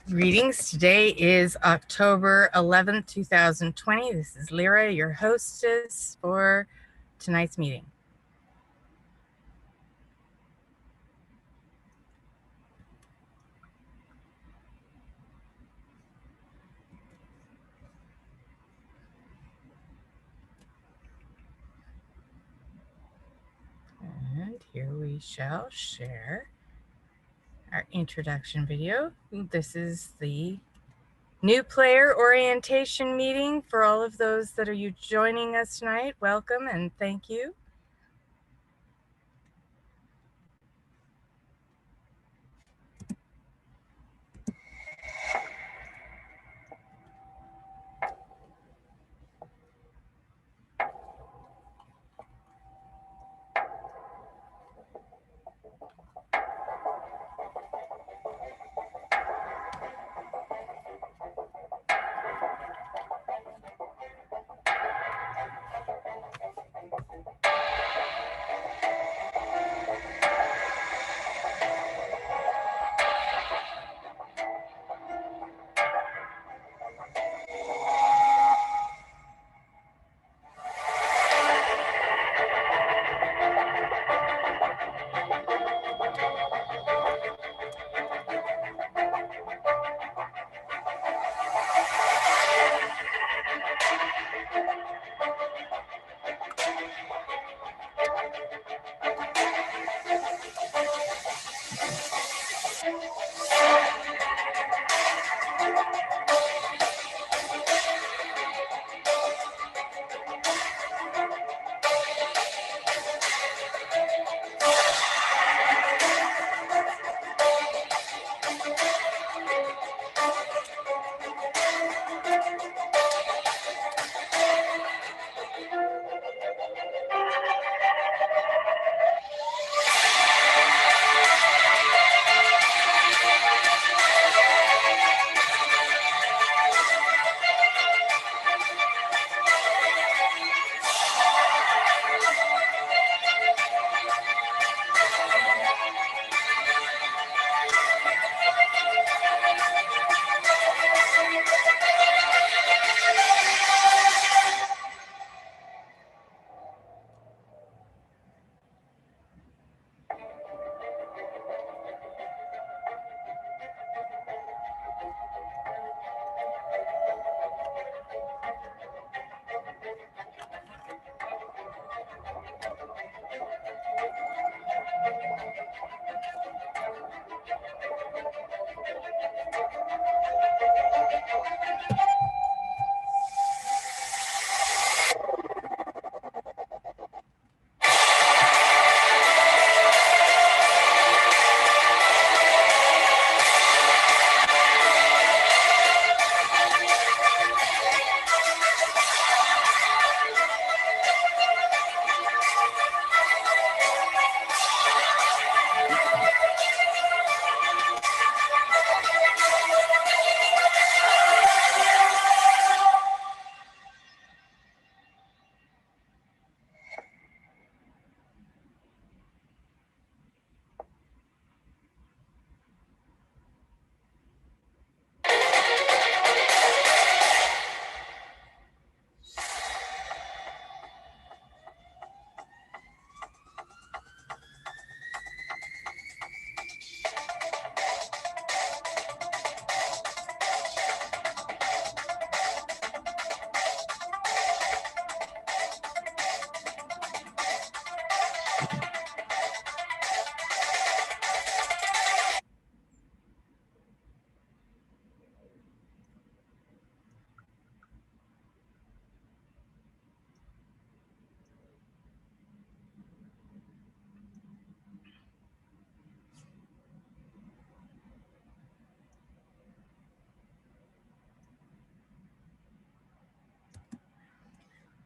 Greetings. Today is October 11th, 2020. This is Lyra, your hostess for tonight's meeting. And here we shall share our introduction video. This is the new player orientation meeting for all of those that are joining us tonight. Welcome and thank you.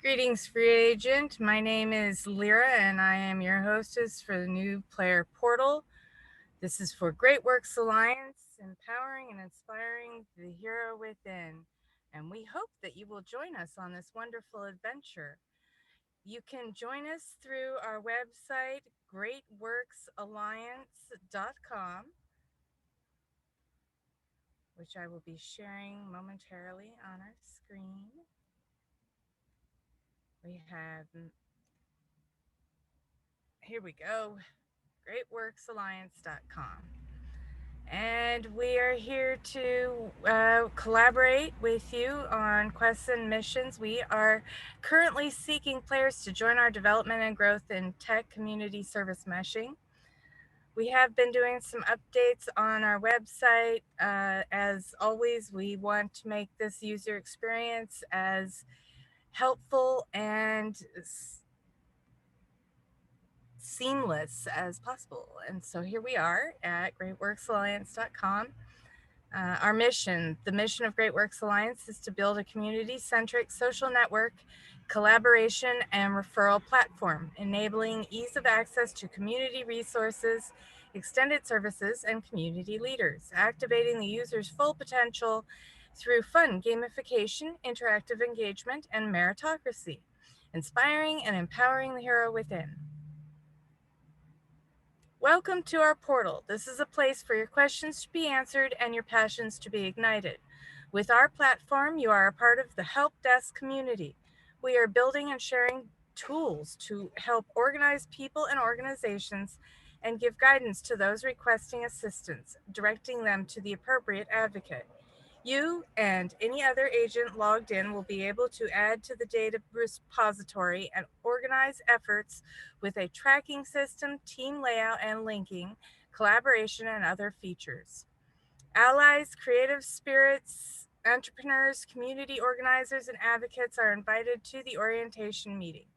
Greetings, free agent. My name is Lyra, and I am your hostess for the new player portal. This is for Great Works Alliance, empowering and inspiring the hero within. And we hope that you will join us on this wonderful adventure. You can join us through our website, greatworksalliance.com. which I will be sharing momentarily on our screen. We have, here we go, greatworksalliance.com. And we are here to collaborate with you on quests and missions. We are currently seeking players to join our development and growth in tech community service meshing. We have been doing some updates on our website. As always, we want to make this user experience as helpful and seamless as possible. And so here we are at greatworksalliance.com. Our mission, the mission of Great Works Alliance, is to build a community-centric social network, collaboration, and referral platform, enabling ease of access to community resources, extended services, and community leaders, activating the user's full potential through fun gamification, interactive engagement, and meritocracy, inspiring and empowering the hero within. Welcome to our portal. This is a place for your questions to be answered and your passions to be ignited. With our platform, you are a part of the help desk community. We are building and sharing tools to help organize people and organizations and give guidance to those requesting assistance, directing them to the appropriate advocate. You and any other agent logged in will be able to add to the data repository and organize efforts with a tracking system, team layout and linking, collaboration, and other features. Allies, creative spirits, entrepreneurs, community organizers, and advocates are invited to the orientation meeting.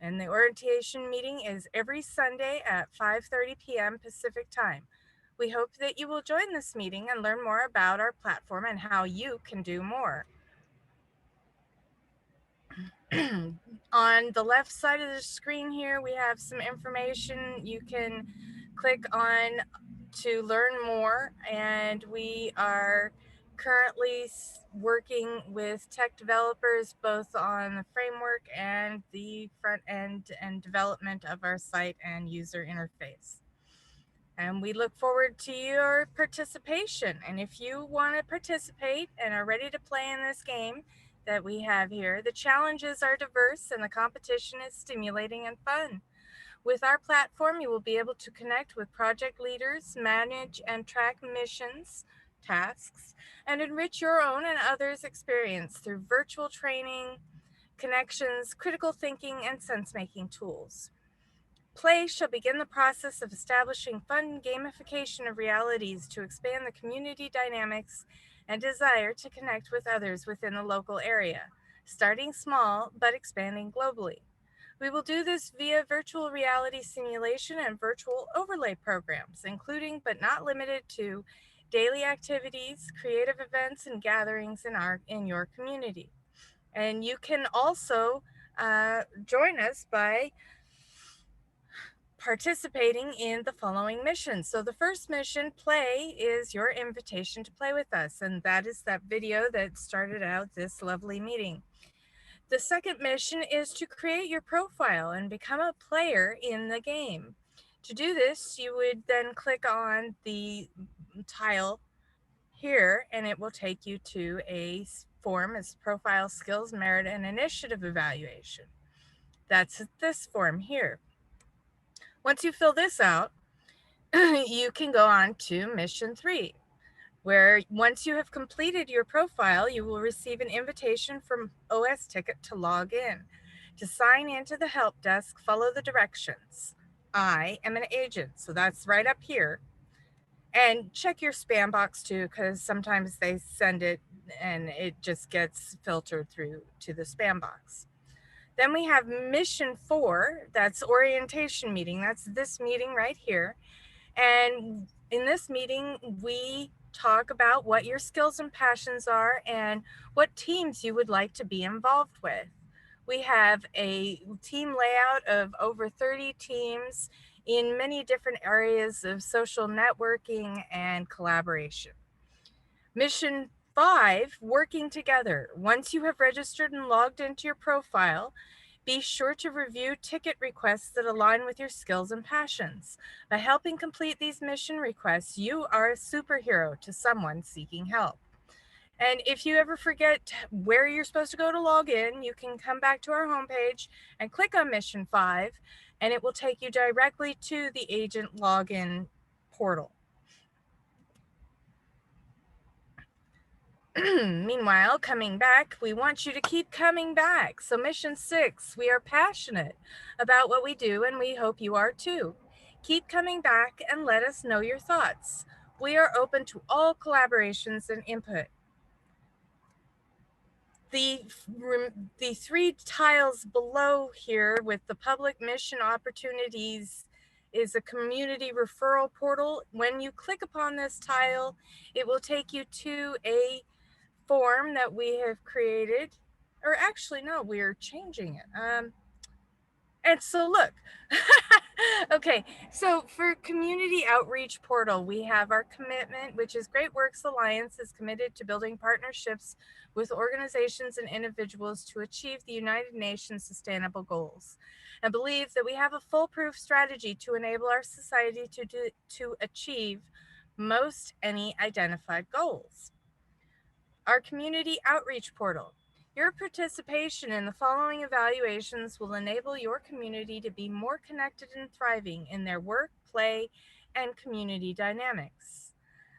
And the orientation meeting is every Sunday at 5:30 p.m. Pacific time. We hope that you will join this meeting and learn more about our platform and how you can do more. On the left side of the screen here, we have some information you can click on to learn more. And we are currently working with tech developers both on the framework and the front end and development of our site and user interface. And we look forward to your participation. And if you want to participate and are ready to play in this game that we have here, the challenges are diverse and the competition is stimulating and fun. With our platform, you will be able to connect with project leaders, manage and track missions, tasks, and enrich your own and others' experience through virtual training, connections, critical thinking, and sense-making tools. Play shall begin the process of establishing fun gamification of realities to expand the community dynamics and desire to connect with others within the local area, starting small but expanding globally. We will do this via virtual reality simulation and virtual overlay programs, including but not limited to daily activities, creative events, and gatherings in your community. And you can also join us by participating in the following missions. So the first mission, play, is your invitation to play with us. And that is that video that started out this lovely meeting. The second mission is to create your profile and become a player in the game. To do this, you would then click on the tile here and it will take you to a form as profile skills, merit, and initiative evaluation. That's this form here. Once you fill this out, you can go on to mission 3, where once you have completed your profile, you will receive an invitation from OS Ticket to log in. To sign into the help desk, follow the directions. I am an agent, so that's right up here. And check your spam box too, because sometimes they send it and it just gets filtered through to the spam box. Then we have mission 4, that's orientation meeting. That's this meeting right here. And in this meeting, we talk about what your skills and passions are and what teams you would like to be involved with. We have a team layout of over 30 teams in many different areas of social networking and collaboration. Mission 5, working together. Once you have registered and logged into your profile, Be sure to review ticket requests that align with your skills and passions. By helping complete these mission requests, you are a superhero to someone seeking help. And if you ever forget where you're supposed to go to log in, you can come back to our homepage and click on Mission 5, and it will take you directly to the agent login portal. Meanwhile, coming back, we want you to keep coming back. So Mission 6, we are passionate about what we do, and we hope you are too. Keep coming back and let us know your thoughts. We are open to all collaborations and input. The 3 tiles below here with the public mission opportunities is a community referral portal. When you click upon this tile, it will take you to a form that we have created, or actually, no, we're changing it. And so look, okay, so for community outreach portal, we have our commitment, which is Great Works Alliance is committed to building partnerships with organizations and individuals to achieve the United Nations Sustainable Goals, and believe that we have a foolproof strategy to enable our society to achieve most any identified goals. Our community outreach portal. Your participation in the following evaluations will enable your community to be more connected and thriving in their work, play, and community dynamics.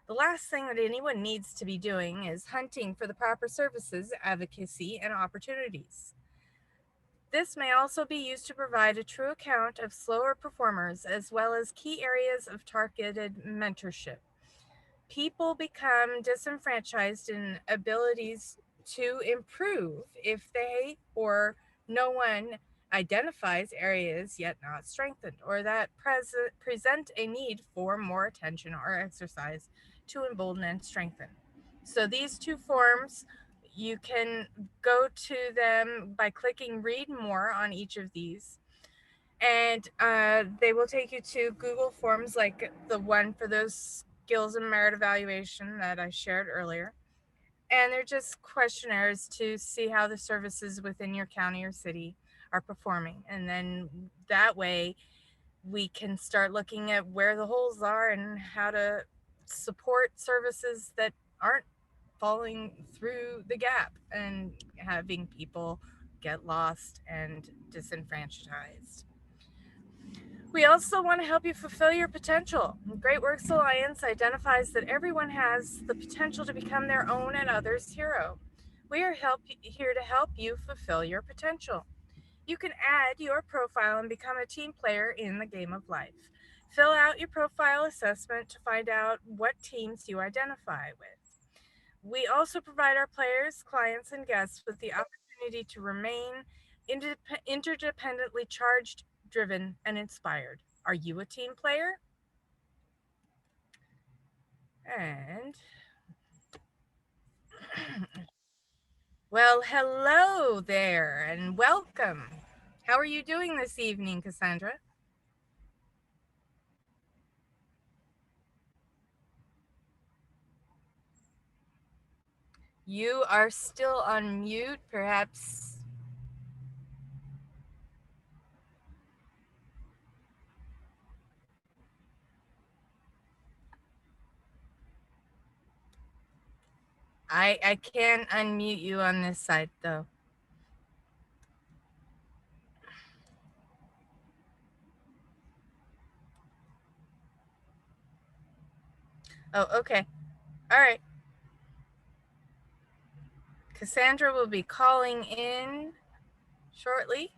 The last thing that anyone needs to be doing is hunting for the proper services, advocacy, and opportunities. This may also be used to provide a true account of slower performers as well as key areas of targeted mentorship. People become disenfranchised in abilities to improve if they or no one identifies areas yet not strengthened, or that present a need for more attention or exercise to embolden and strengthen. So these 2 forms, you can go to them by clicking read more on each of these, and they will take you to Google Forms, like the one for those skills and merit evaluation that I shared earlier. And they're just questionnaires to see how the services within your county or city are performing. And then that way we can start looking at where the holes are and how to support services that aren't falling through the gap and having people get lost and disenfranchised. We also want to help you fulfill your potential. Great Works Alliance identifies that everyone has the potential to become their own and others' hero. We are here to help you fulfill your potential. You can add your profile and become a team player in the game of life. Fill out your profile assessment to find out what teams you identify with. We also provide our players, clients, and guests with the opportunity to remain interdependently charged, driven, and inspired. Are you a team player? And well, hello there and welcome. How are you doing this evening, Cassandra? You are still on mute, perhaps. I can't unmute you on this side, though. Oh, okay. All right. Cassandra will be calling in shortly.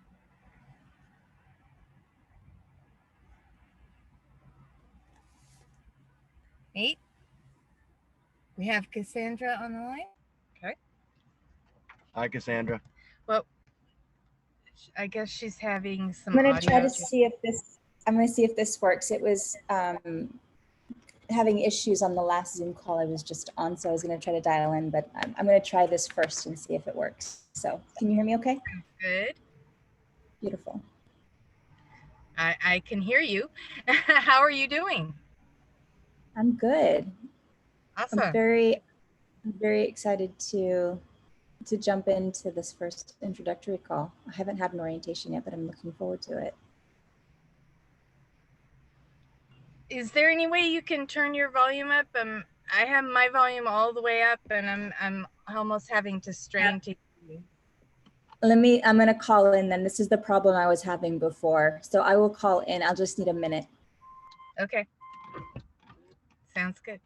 Nate, we have Cassandra on the line. Okay. Hi, Cassandra. Well, I guess she's having some I'm going audio. to try to see if this, I'm going to see if this works. It was having issues on the last Zoom call I was just on, so I was going to try to dial in, but I'm going to try this first and see if it works. So can you hear me okay? Good. Beautiful. I can hear you. How are you doing? I'm good. Awesome. I'm very excited to to jump into this first introductory call. I haven't had an orientation yet, but I'm looking forward to it. Is there any way you can turn your volume up? I have my volume all the way up, and I'm almost having to strain to hear you. I'm going to call in then. This is the problem I was having before. So I will call in. I'll just need a minute. Okay. Sounds good.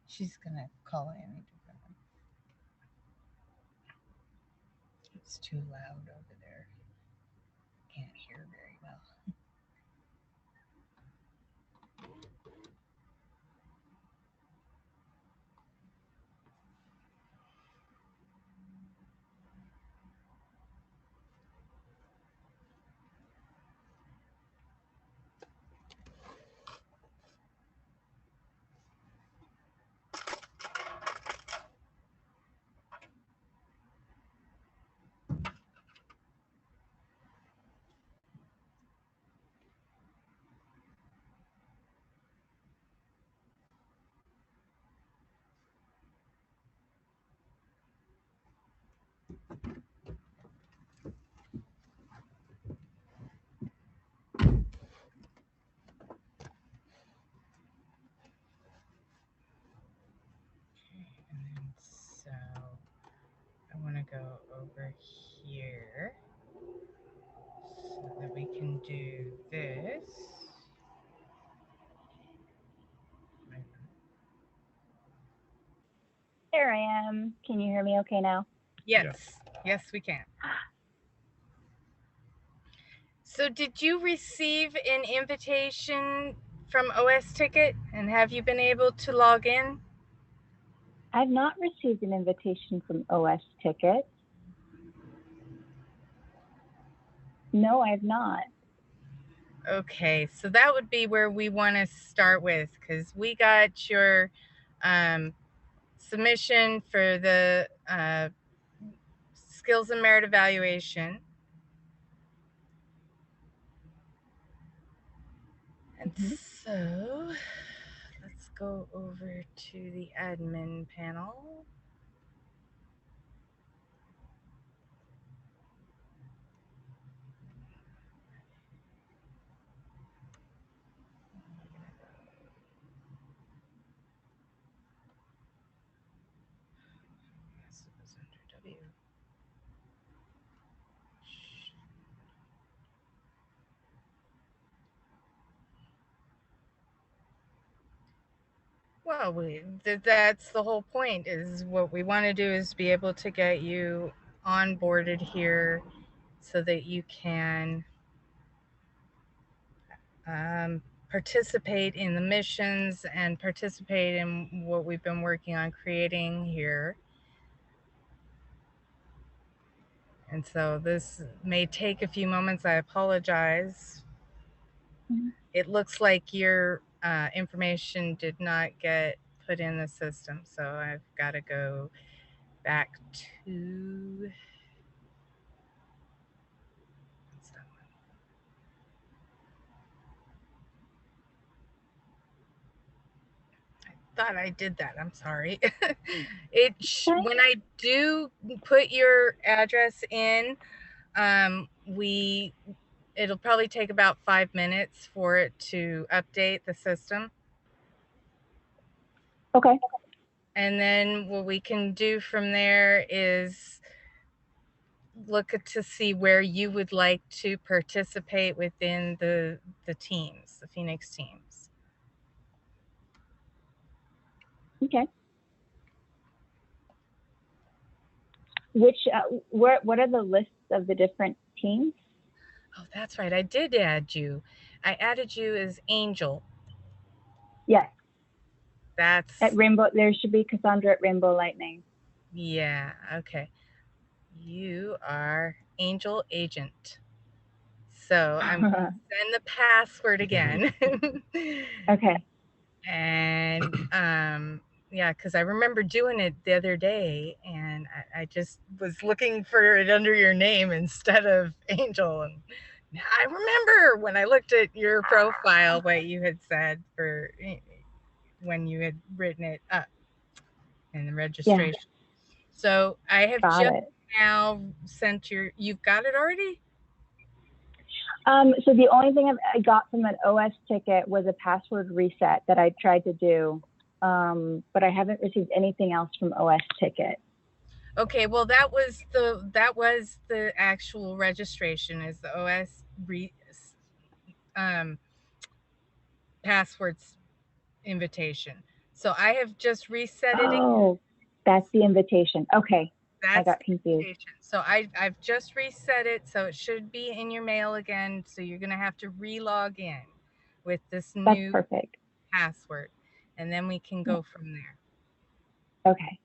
She's going to call in. It's too loud over there. Can't hear very well. And so I want to go over here so that we can do this. There I am. Can you hear me okay now? Yes. Yes, we can. So did you receive an invitation from OS Ticket, and have you been able to log in? I've not received an invitation from OS Ticket. No, I've not. Okay, so that would be where we want to start with, because we got your submission for the skills and merit evaluation. And so let's go over to the admin panel. This was under W. Well, that's the whole point, is what we want to do is be able to get you onboarded here so that you can participate in the missions and participate in what we've been working on creating here. And so this may take a few moments. I apologize. It looks like your information did not get put in the system, so I've got to go back to thought I did that. I'm sorry. When I do put your address in, it'll probably take about 5 minutes for it to update the system. Okay. And then what we can do from there is look to see where you would like to participate within the teams, the Phoenix teams. Okay. What are the lists of the different teams? Oh, that's right. I did add you. I added you as Angel. Yes. That's at Rainbow. There should be Cassandra at Rainbow Lightning. Yeah. Okay. You are Angel Agent. So I'm going to send the password again. Okay. And yeah, because I remember doing it the other day, and I just was looking for it under your name instead of Angel. And I remember when I looked at your profile what you had said for when you had written it up. and the registration. So I have Got just it. now sent you've got it already? So the only thing I got from an OS ticket was a password reset that I tried to do, but I haven't received anything else from OS ticket. Okay, well that was the actual registration, is the OS passwords invitation. So I have just reset it again. Oh, that's the invitation. Okay, I That's got the confused. invitation. So I've just reset it, so it should be in your mail again. So you're gonna have to re-log in with this That's new perfect. password, and then we can go from there. Okay.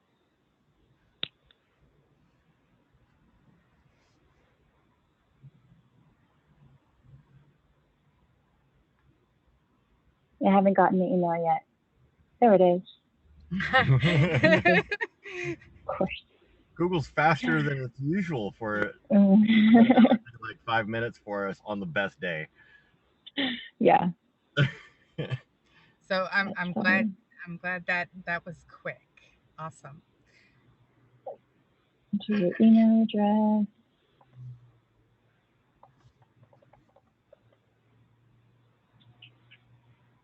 I haven't gotten the email yet. There it is. Of course. Google's faster than it's usual for it. Like 5 minutes for us on the best day. Yeah. So I'm funny. glad that was quick. Awesome. Enter your email address.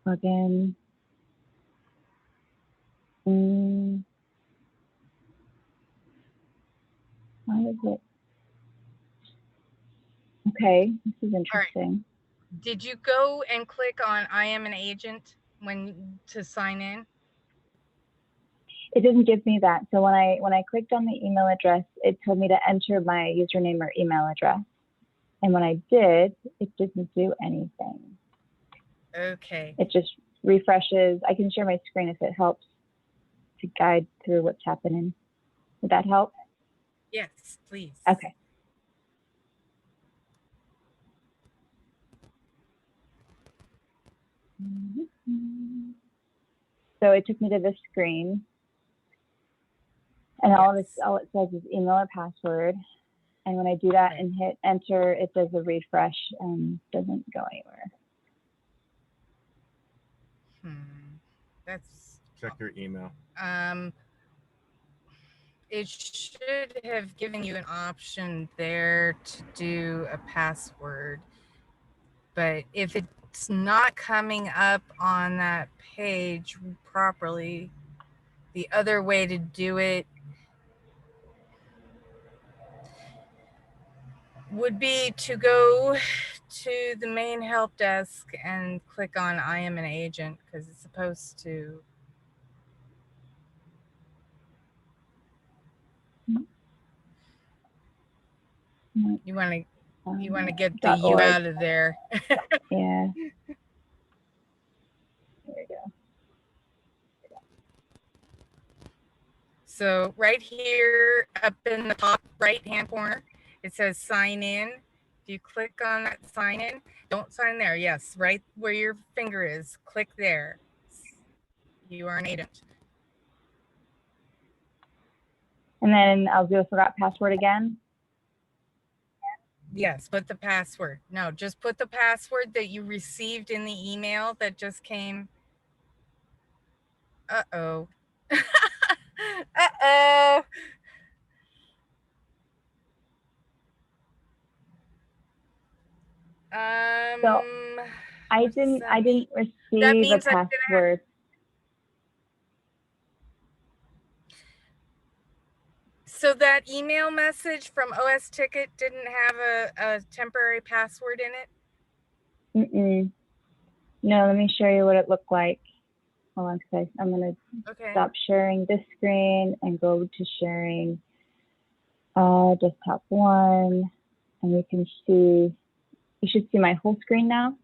Log in. How is it? Okay, this is interesting. Did you go and click on I am an agent to sign in? It didn't give me that. So when I clicked on the email address, it told me to enter my username or email address. And when I did, it didn't do anything. Okay. It just refreshes. I can share my screen if it helps to guide through what's happening. Would that help? Yes, please. Okay. So it took me to this screen, and all it says is email or password. And when I do that and hit enter, it does a refresh and doesn't go anywhere. That's Check your email. It should have given you an option there to do a password, but if it's not coming up on that page properly, the other way to do it would be to go to the main help desk and click on I am an agent, because it's supposed to. You want to get the U out of there. Yeah. There we go. So right here up in the top right hand corner, it says sign in. If you click on that sign in, don't sign there. Yes, right where your finger is, click there. You are an agent. And then I'll do a forgot password again. Yes, put the password. No, just put the password that you received in the email that just came. Uh-oh. Uh-oh. So I didn't receive a password. So that email message from OS Ticket didn't have a temporary password in it? No, let me show you what it looked like. Hold on, guys. I'm going to stop sharing this screen and go to sharing desktop 1. And you can see, you should see my whole screen now.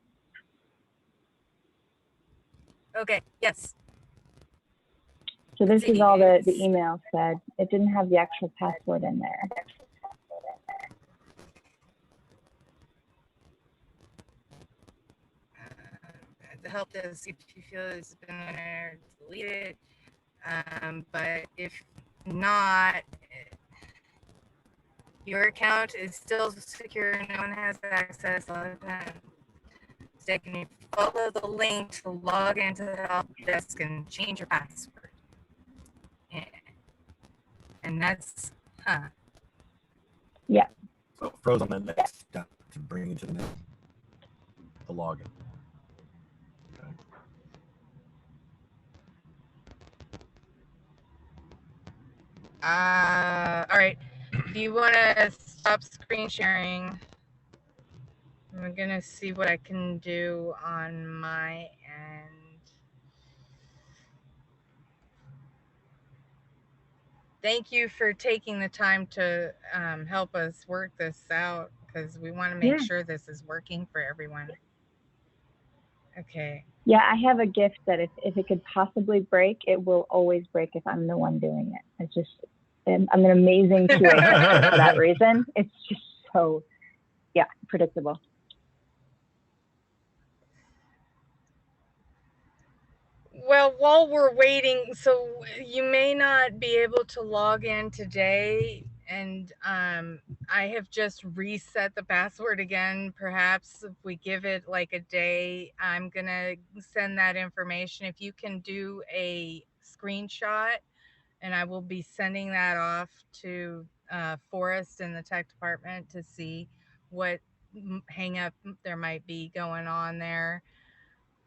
Okay, yes. So this is all the email said. It didn't have the actual password in there. The help desk, if you feel it's been there, delete it. But if not, your account is still secure. No one has access all the time. So can you follow the link to log into the help desk and change your password? Yeah. And that's, huh. Yeah. So it froze on the next step to bring you to the login. Okay. All right. Do you want to stop screen sharing? I'm going to see what I can do on my end. Thank you for taking the time to help us work this out, because we want to make sure this is working for everyone. Okay. Yeah, I have a gift that if it could possibly break, it will always break if I'm the one doing it. It's just, I'm an amazing QA for that reason. It's just so, yeah, predictable. Well, while we're waiting, so you may not be able to log in today, and I have just reset the password again. Perhaps if we give it like a day, I'm gonna send that information. If you can do a screenshot, and I will be sending that off to Forrest in the tech department to see what hang up there might be going on there.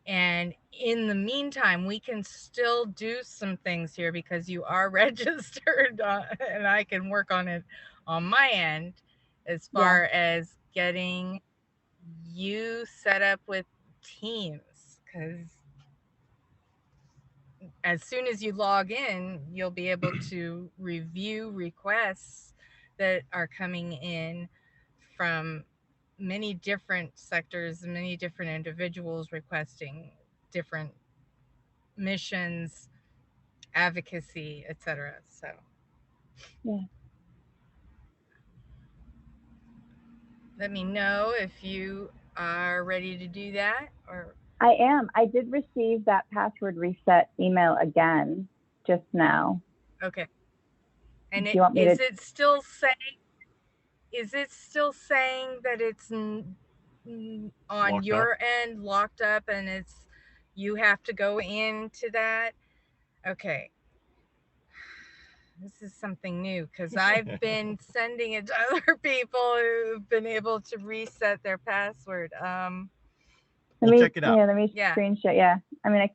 And in the meantime, we can still do some things here because you are registered, and I can work on it on my end as far as getting you set up with Teams, because as soon as you log in, you'll be able to review requests that are coming in from many different sectors, many different individuals requesting different missions, advocacy, etc. So let me know if you are ready to do that. Or I am. I did receive that password reset email again just now. Okay. And Do you want me is it still saying that it's on Locked your up? end locked up, and you have to go into that? Okay. This is something new, because I've been sending it to other people who've been able to reset their password. We'll check it out. Yeah, let me screenshot. Yeah. I mean,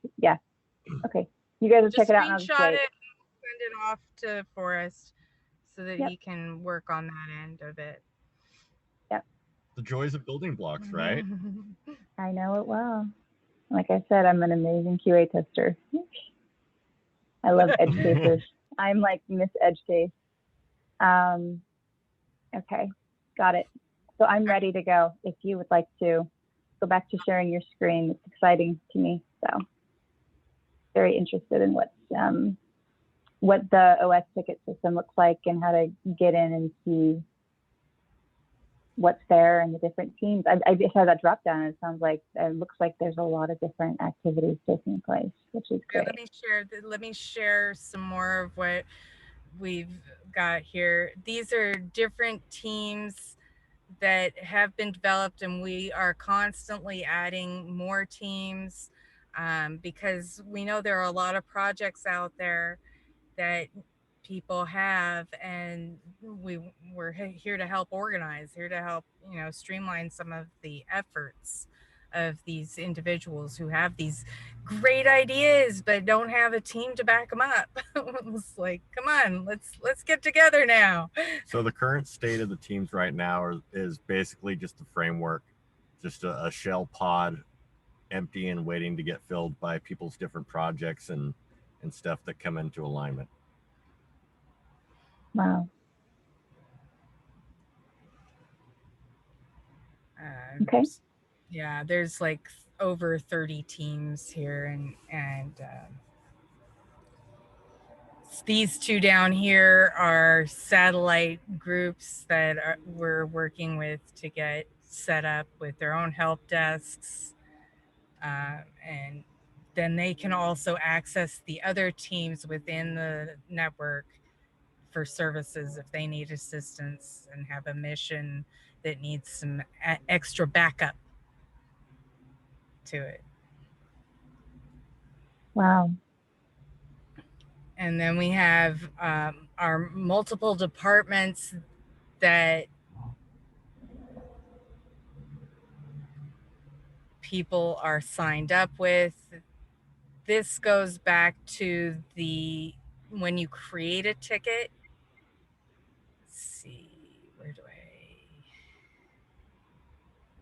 okay. You guys will check it out and I'll just wait. It, send it off to Forrest so that he can work on that end of it. Yep. The joys of building blocks, right? I know it well. Like I said, I'm an amazing QA tester. I love edge cases. I'm like Miss Edge Case. Okay, got it. So I'm ready to go. If you would like to go back to sharing your screen, it's exciting to me. So very interested in what the OS ticket system looks like and how to get in and see what's there and the different teams. I just had that drop down. It sounds like it looks like there's a lot of different activities taking place, which is great. Let me share some more of what we've got here. These are different teams that have been developed, and we are constantly adding more teams because we know there are a lot of projects out there that people have, and we're here to help organize, here to help streamline some of the efforts of these individuals who have these great ideas but don't have a team to back them up. It's like, come on, let's get together now. So the current state of the teams right now is basically just a framework, just a shell pod, empty and waiting to get filled by people's different projects and stuff that come into alignment. Wow. Okay. Yeah, there's like over 30 teams here, and these two down here are satellite groups that we're working with to get set up with their own help desks, and then they can also access the other teams within the network for services if they need assistance and have a mission that needs some extra backup to it. Wow. And then we have our multiple departments that people are signed up with. This goes back to when you create a ticket. Let's see,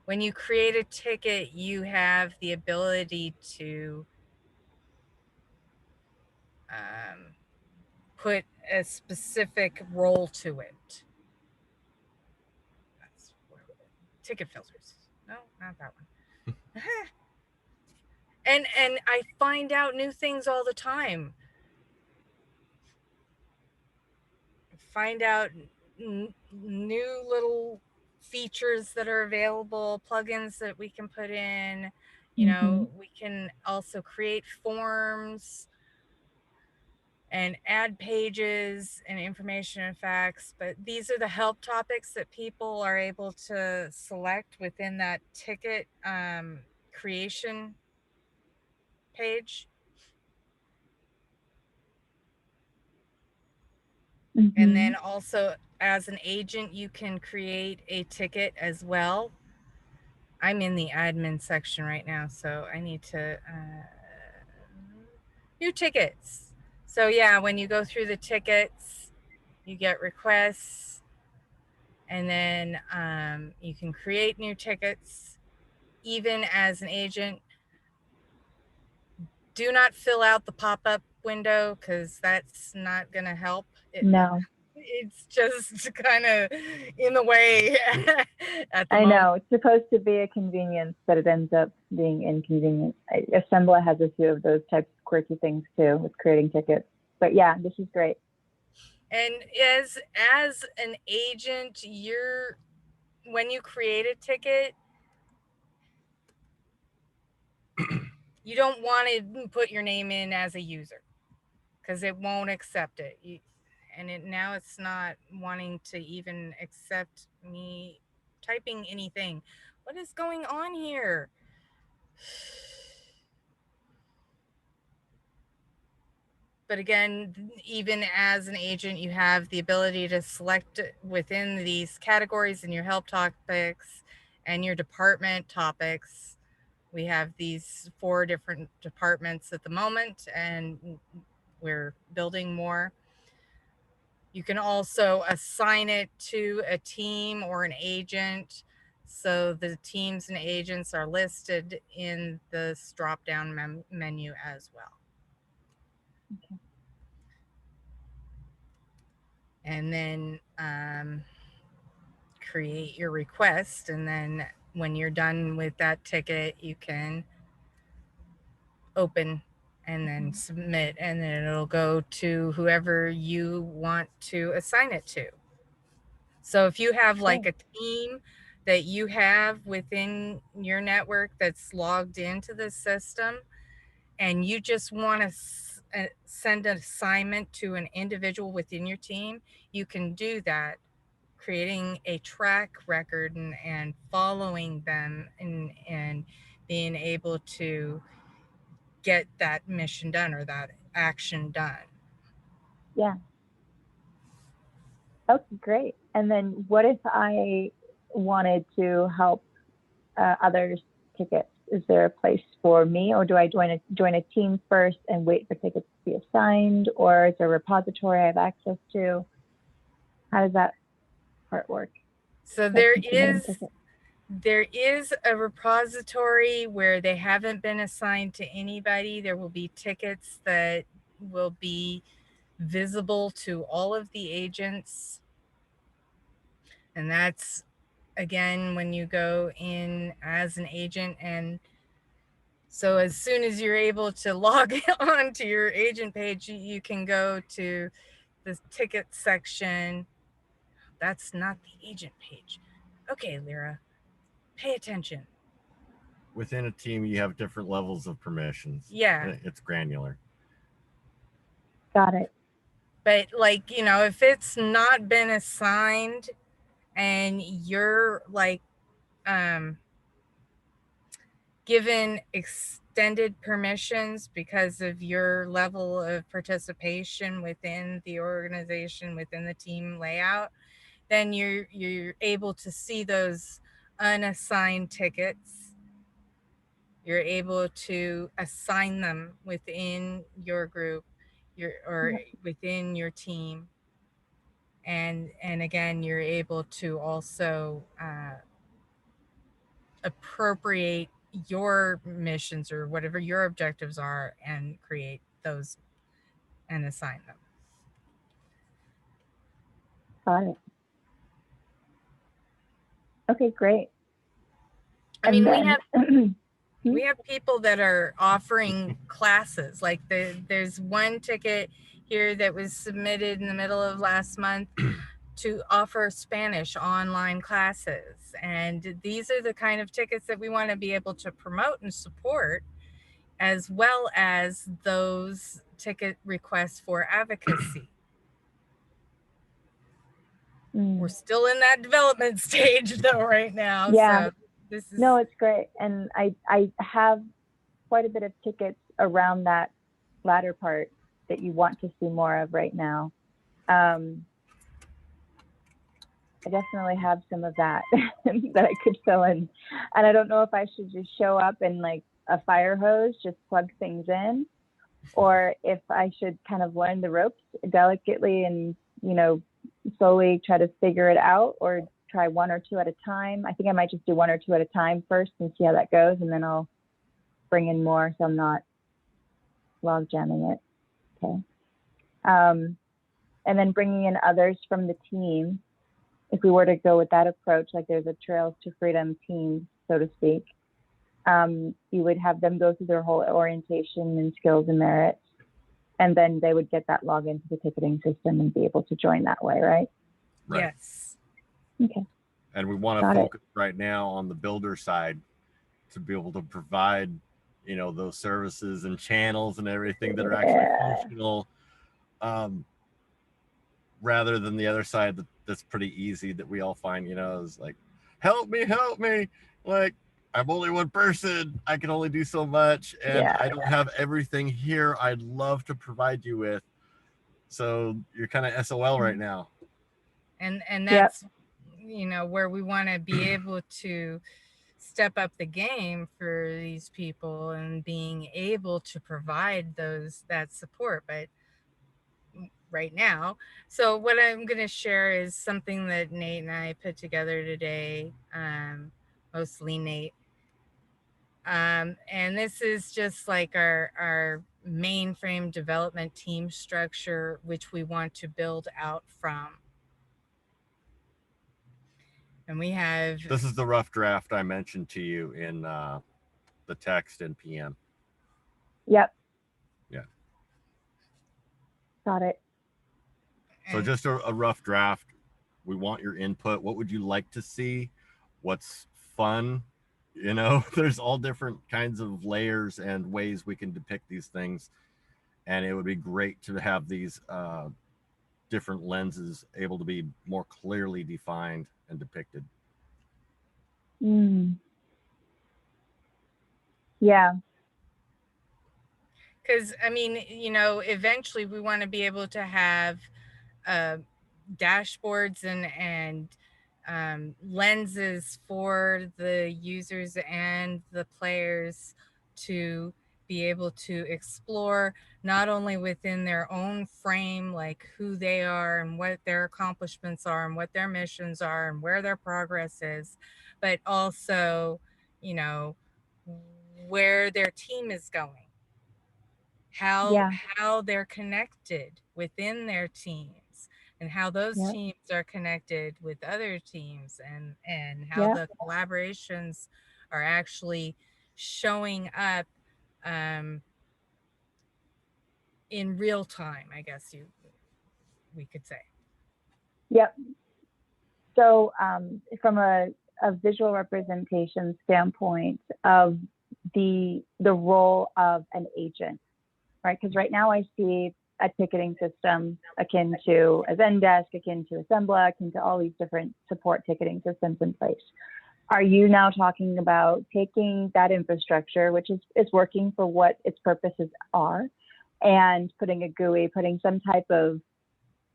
when you create a ticket, you have the ability to put a specific role to it. That's ticket filters. No, not that one. and I find out new things all the time. Find out new little features that are available, plugins that we can put in. You know, we can also create forms and add pages and information and facts, but these are the help topics that people are able to select within that ticket creation page. And then also as an agent, you can create a ticket as well. I'm in the admin section right now, so I need to new tickets. So yeah, when you go through the tickets, you get requests, and then you can create new tickets. Even as an agent, do not fill out the pop-up window because that's not going to help. No. It's just kind of in the way at the I moment. know, it's supposed to be a convenience, but it ends up being inconvenient. Assembla has a few of those types of quirky things too with creating tickets. But yeah, this is great. And as an agent, when you create a ticket, you don't want to put your name in as a user because it won't accept it. Now it's not wanting to even accept me typing anything. What is going on here? But again, even as an agent, you have the ability to select within these categories in your help topics and your department topics. We have these 4 different departments at the moment, and we're building more. You can also assign it to a team or an agent. So the teams and agents are listed in this drop-down menu as well. Okay. And then create your request. And then when you're done with that ticket, you can open and then submit, and then it'll go to whoever you want to assign it to. So if you have like a team that you have within your network that's logged into the system, and you just want to send an assignment to an individual within your team, you can do that, creating a track record and following them and being able to get that mission done or that action done. Yeah. Okay, great. And then what if I wanted to help others tickets? Is there a place for me, or do I join a team first and wait for tickets to be assigned, or is there a repository I have access to? How does that part work? So there is a repository where they haven't been assigned to anybody. There will be tickets that will be visible to all of the agents. And that's, again, when you go in as an agent. And so as soon as you're able to log on to your agent page, you can go to the ticket section. That's not the agent page. Okay, Lyra, pay attention. Within a team, you have different levels of permissions. Yeah. It's granular. Got it. But like, you know, if it's not been assigned and you're like, given extended permissions because of your level of participation within the organization, within the team layout, then you're able to see those unassigned tickets. You're able to assign them within your group, or within your team, and again, you're able to also appropriate your missions or whatever your objectives are and create those and assign them. Got it. Okay, great. I mean, then, we have people that are offering classes. Like there's one ticket here that was submitted in the middle of last month to offer Spanish online classes. And these are the kind of tickets that we want to be able to promote and support, as well as those ticket requests for advocacy. We're still in that development stage though right now. Yeah. So this is... No, it's great. And I have quite a bit of tickets around that latter part that you want to see more of right now. I definitely have some of that that I could fill in. And I don't know if I should just show up in like a fire hose, just plug things in, or if I should kind of learn the ropes delicately and, you know, slowly try to figure it out, or try one or two at a time. I think I might just do one or two at a time first and see how that goes. And then I'll bring in more so I'm not log jamming it. Okay. And then bringing in others from the team. If we were to go with that approach, like there's a Trails to Freedom team, so to speak, you would have them go through their whole orientation and skills and merits, and then they would get that login to the ticketing system and be able to join that way, right? Yes. Okay. And we want to focus right now on the builder side to be able to provide, you know, those services and channels and everything that are actually functional, rather than the other side that's pretty easy that we all find, you know, is like, help me, like I'm only one person, I can only do so much, and I don't have everything here I'd love to provide you with. So you're kind of SOL right now. And that's you know, where we want to be able to step up the game for these people and being able to provide that support. But right now, so what I'm going to share is something that Nate and I put together today, mostly Nate. And this is just like our mainframe development team structure, which we want to build out from. And we have... This is the rough draft I mentioned to you in the text in PM. Yep. Yeah. Got it. So just a rough draft. We want your input. What would you like to see? What's fun? You know, there's all different kinds of layers and ways we can depict these things. And it would be great to have these different lenses able to be more clearly defined and depicted. Yeah. Because, I mean, you know, eventually we want to be able to have dashboards and lenses for the users and the players to be able to explore not only within their own frame, like who they are and what their accomplishments are and what their missions are and where their progress is, but also, you know, where their team is going, how they're connected within their teams, and how those teams are connected with other teams, and how the collaborations are actually showing up in real time, I guess we could say. Yep. So from a visual representation standpoint of the role of an agent, right? Because right now I see a ticketing system akin to a Zendesk, akin to Assembla, akin to all these different support ticketing systems in place. are you now talking about taking that infrastructure, which is working for what its purposes are, and putting a GUI, putting some type of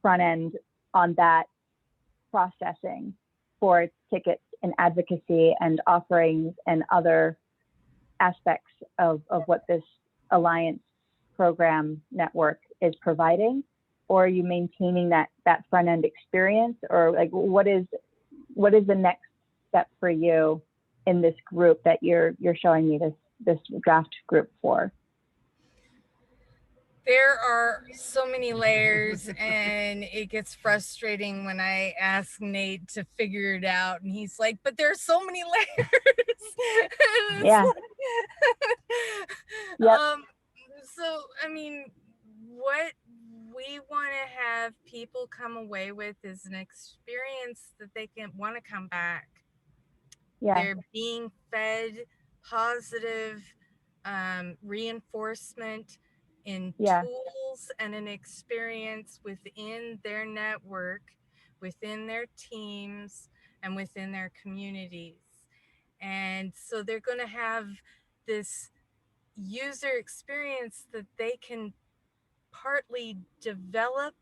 front end on that processing for tickets and advocacy and offerings and other aspects of what this Alliance program network is providing? Or are you maintaining that front end experience? Or like, what is the next step for you in this group that you're showing me this draft group for? There are so many layers, and it gets frustrating when I ask Nate to figure it out, and he's like, but there's so many layers. Yeah. Yep. So I mean, what we want to have people come away with is an experience that they can want to come back. Yeah. They're being fed positive reinforcement in tools and an experience within their network, within their teams, and within their communities. And so they're going to have this user experience that they can partly develop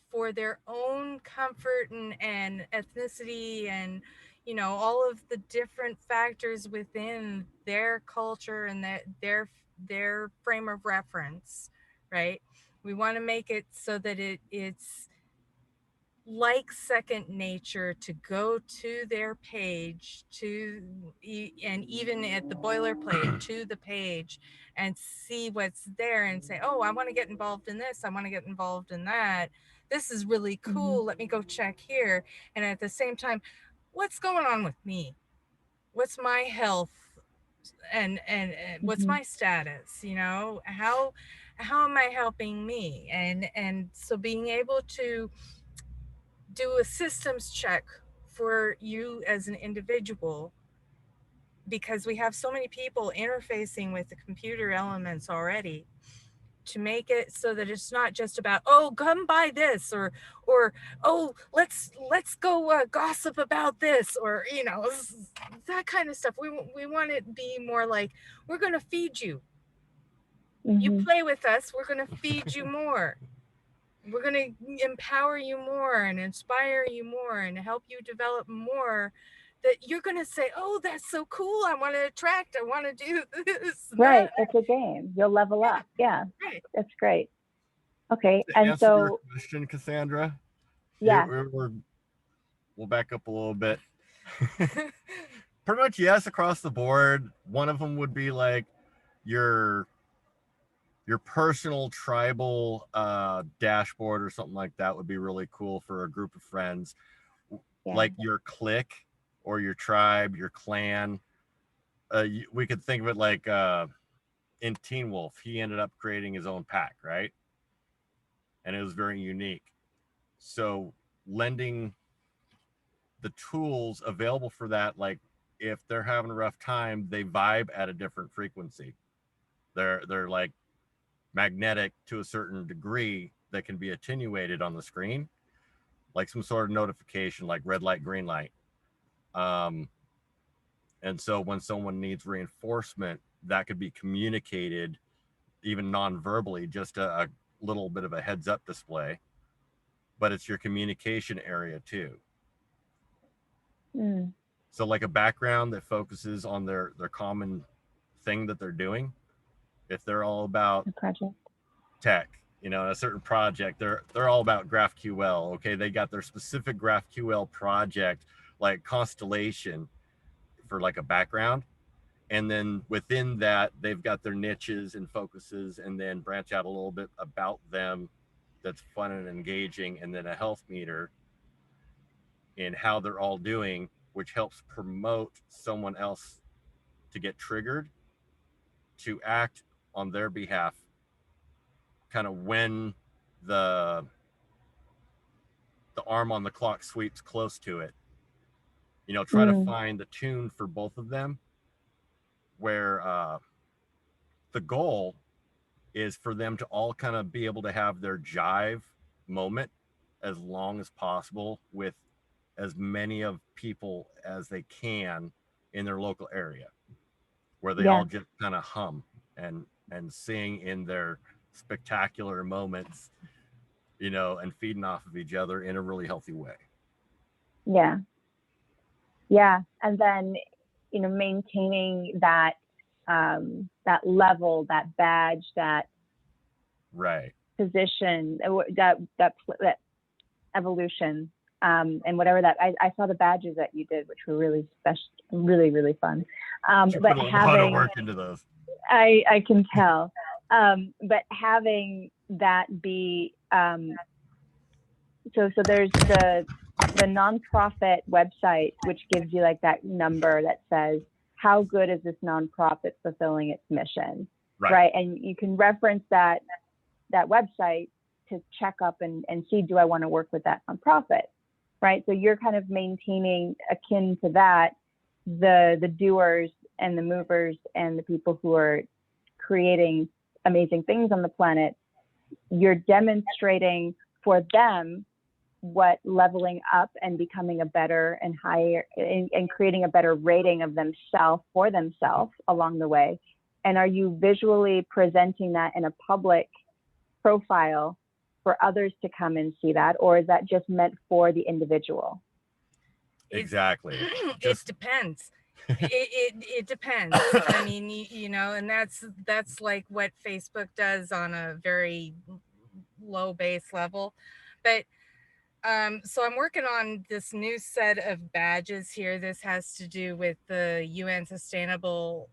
for their own comfort and ethnicity and, you know, all of the different factors within their culture and their frame of reference, right? We want to make it so that it's like second nature to go to their page, and even at the boilerplate, to the page and see what's there and say, oh, I want to get involved in this, I want to get involved in that, this is really cool, let me go check here. And at the same time, what's going on with me? What's my health? And what's my status? You know, how am I helping me? And so being able to do a systems check for you as an individual, because we have so many people interfacing with the computer elements already, to make it so that it's not just about, oh, come buy this, or oh, let's go gossip about this, or, you know, that kind of stuff. We want it to be more like, we're going to feed you. You play with us, we're going to feed you more. We're going to empower you more and inspire you more and help you develop more, that you're going to say, oh, that's so cool, I want to attract, I want to do this. Right. It's a game. You'll level up. Yeah. Right. That's great. Okay. To and answer so your question, Cassandra, yeah. we'll back up a little bit. Pretty much yes, across the board. One of them would be like your personal tribal dashboard or something like that would be really cool for a group of friends. Like your clique or your tribe, your clan. We could think of it like in Teen Wolf, he ended up creating his own pack, right? And it was very unique. So lending the tools available for that, like if they're having a rough time, they vibe at a different frequency. They're like magnetic to a certain degree that can be attenuated on the screen, like some sort of notification, like red light, green light. And so when someone needs reinforcement, that could be communicated even non-verbally, just a little bit of a heads up display, but it's your communication area too. So like a background that focuses on their common thing that they're doing. If they're all about tech, you know, a certain project, they're all about GraphQL. Okay, they got their specific GraphQL project, like Constellation, for like a background, and then within that they've got their niches and focuses, and then branch out a little bit about them that's fun and engaging, and then a health meter in how they're all doing, which helps promote someone else to get triggered to act on their behalf, kind of when the arm on the clock sweeps close to it. You know, try to find the tune for both of them, where the goal is for them to all kind of be able to have their jive moment as long as possible with as many of people as they can in their local area, where they all just kind of hum and sing in their spectacular moments, and feeding off of each other in a really healthy way. Yeah. And then, maintaining that, that level, that badge, that right position, that evolution, and whatever that, I saw the badges that you did, which were really special, really fun. But put a lot of work into those. I can tell. But having that be, so there's the nonprofit website, which gives you like that number that says, how good is this nonprofit fulfilling its mission? Right. And you can reference that website to check up and see, do I want to work with that nonprofit? Right. So you're kind of maintaining, akin to that, the doers and the movers and the people who are creating amazing things on the planet. You're demonstrating for them what leveling up and becoming a better and higher and creating a better rating of themselves for themselves along the way. And are you visually presenting that in a public profile for others to come and see that, or is that just meant for the individual? Exactly. It depends. It depends. I mean, and that's like what Facebook does on a very low base level. But so I'm working on this new set of badges here. This has to do with the UN Sustainable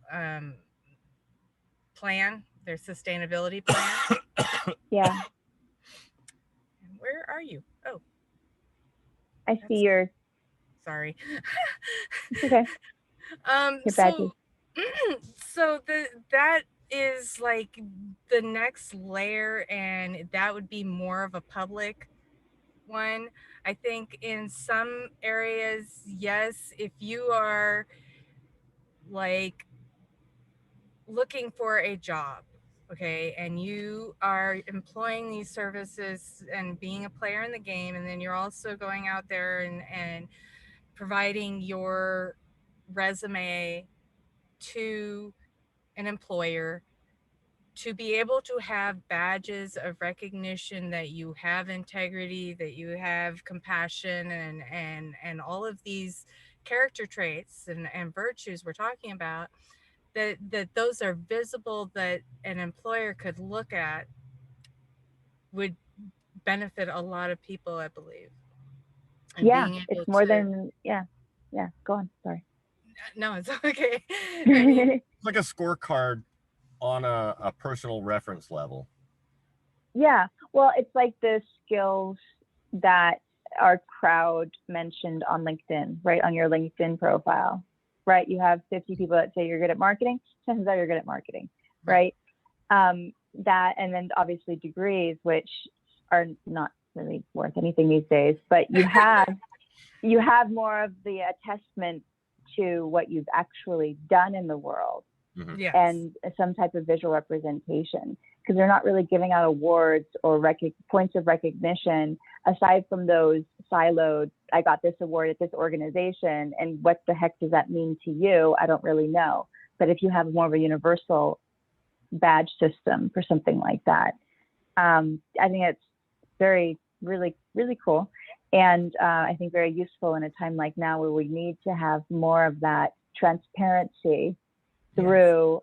Plan, their sustainability plan. Yeah. Where are you? Oh, I see yours. Sorry. It's okay. So that is like the next layer, and that would be more of a public one. I think in some areas, yes, if you are like looking for a job, okay, and you are employing these services and being a player in the game, and then you're also going out there and providing your resume to an employer, to be able to have badges of recognition that you have integrity, that you have compassion, and all of these character traits and virtues we're talking about, that those are visible, that an employer could look at, would benefit a lot of people, I believe. And it's more than go on, sorry. No, it's okay. I mean, it's like a scorecard on a personal reference level. Yeah, well, it's like the skills that our crowd mentioned on LinkedIn, right? On your LinkedIn profile, right? You have 50 people that say you're good at marketing. Chances are you're good at marketing, right? That, and then obviously degrees, which are not really worth anything these days, but you have more of the attestment to what you've actually done in the world. Mm-hmm. Yes. And some type of visual representation, because they're not really giving out awards or points of recognition aside from those siloed, I got this award at this organization, and what the heck does that mean to you? I don't really know. But if you have more of a universal badge system for something like that, I think it's really cool. And I think very useful in a time like now, where we need to have more of that transparency through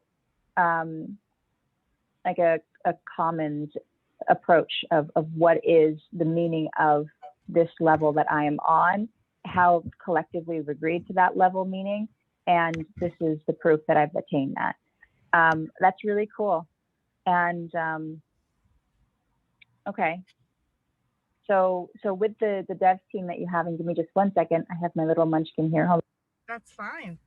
like a common approach of what is the meaning of this level that I am on, how collectively we've agreed to that level meaning, and this is the proof that I've attained that. That's really cool. And okay. So with the dev team that you have, and give me just 1 second, I have my little munchkin here. Hold on. That's fine.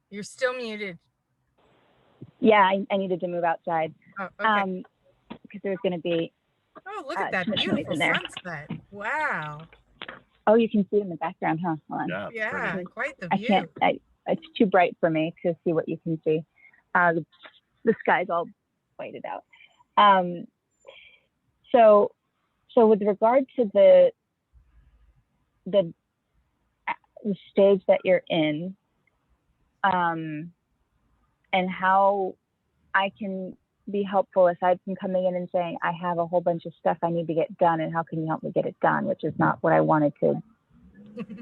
You're still muted. Yeah, I needed to move outside. Oh, okay. Because there's going to be Oh, look at that too much noise beautiful in there. sunset. Wow. Oh, you can see it in the background, huh? Hold on. Yeah, it's Yeah, pretty. quite the I view. can't. It's too bright for me to see what you can see. The sky's all whited out. So with regard to the stage that you're in, and how I can be helpful aside from coming in and saying, I have a whole bunch of stuff I need to get done, and how can you help me get it done, which is not what I wanted to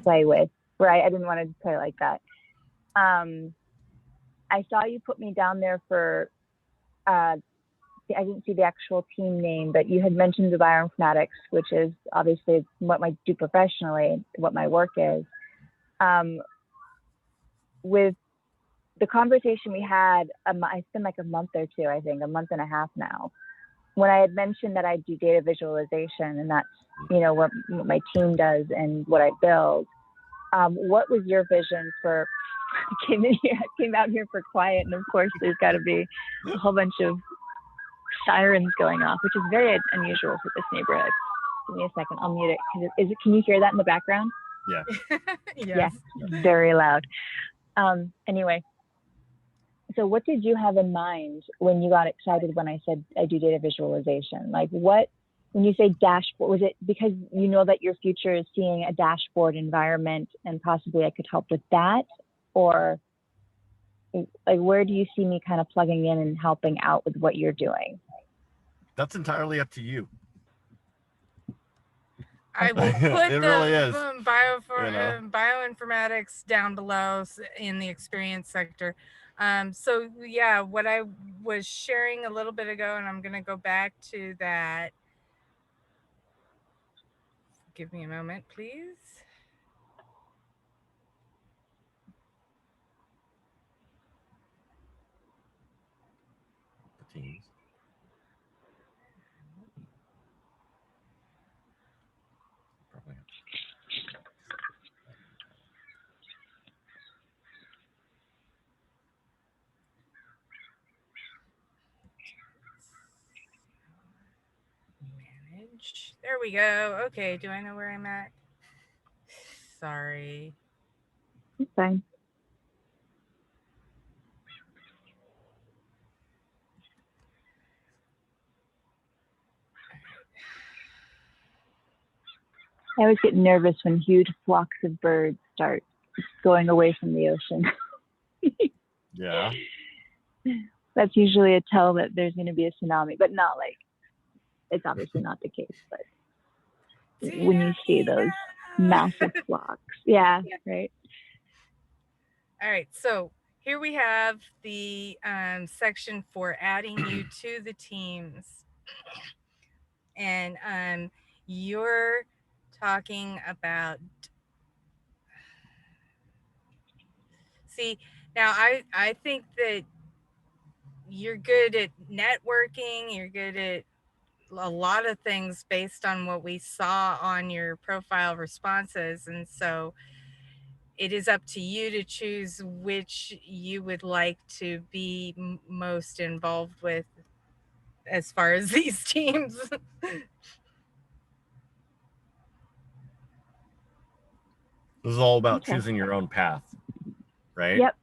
play with, right? I didn't want to play like that. I saw you put me down there for, I didn't see the actual team name, but you had mentioned the bioinformatics, which is obviously what I do professionally, what my work is. With the conversation we had, it's been like a month or two, I think, a month and a half now, when I had mentioned that I do data visualization, and that's, what my team does and what I build. What was your vision for, I came out here for quiet, and of course there's got to be a whole bunch of sirens going off, which is very unusual for this neighborhood. Give me a second, I'll mute it. Can you hear that in the background? Yeah. Yes. Yeah, very loud. Anyway, so what did you have in mind when you got excited when I said I do data visualization? Like, when you say dashboard, was it because you know that your future is seeing a dashboard environment and possibly I could help with that? Or like, where do you see me kind of plugging in and helping out with what you're doing? That's entirely up to you. I will put It the really is. bioinformatics down below in the experience sector. So yeah, what I was sharing a little bit ago, and I'm going to go back to that. Give me a moment, please. The teams. Probably. Manage. There we go. Okay, do I know where I'm at? Sorry. It's fine. I always get nervous when huge flocks of birds start going away from the ocean. Yeah. That's usually a tell that there's going to be a tsunami, but not like, it's obviously not the case, but when you see those massive flocks. Yeah, right. All right, so here we have the section for adding you to the teams. And you're talking about, see, now I think that you're good at networking, you're good at a lot of things based on what we saw on your profile responses. And so it is up to you to choose which you would like to be most involved with as far as these teams. This is all about choosing your own path, right? Yep.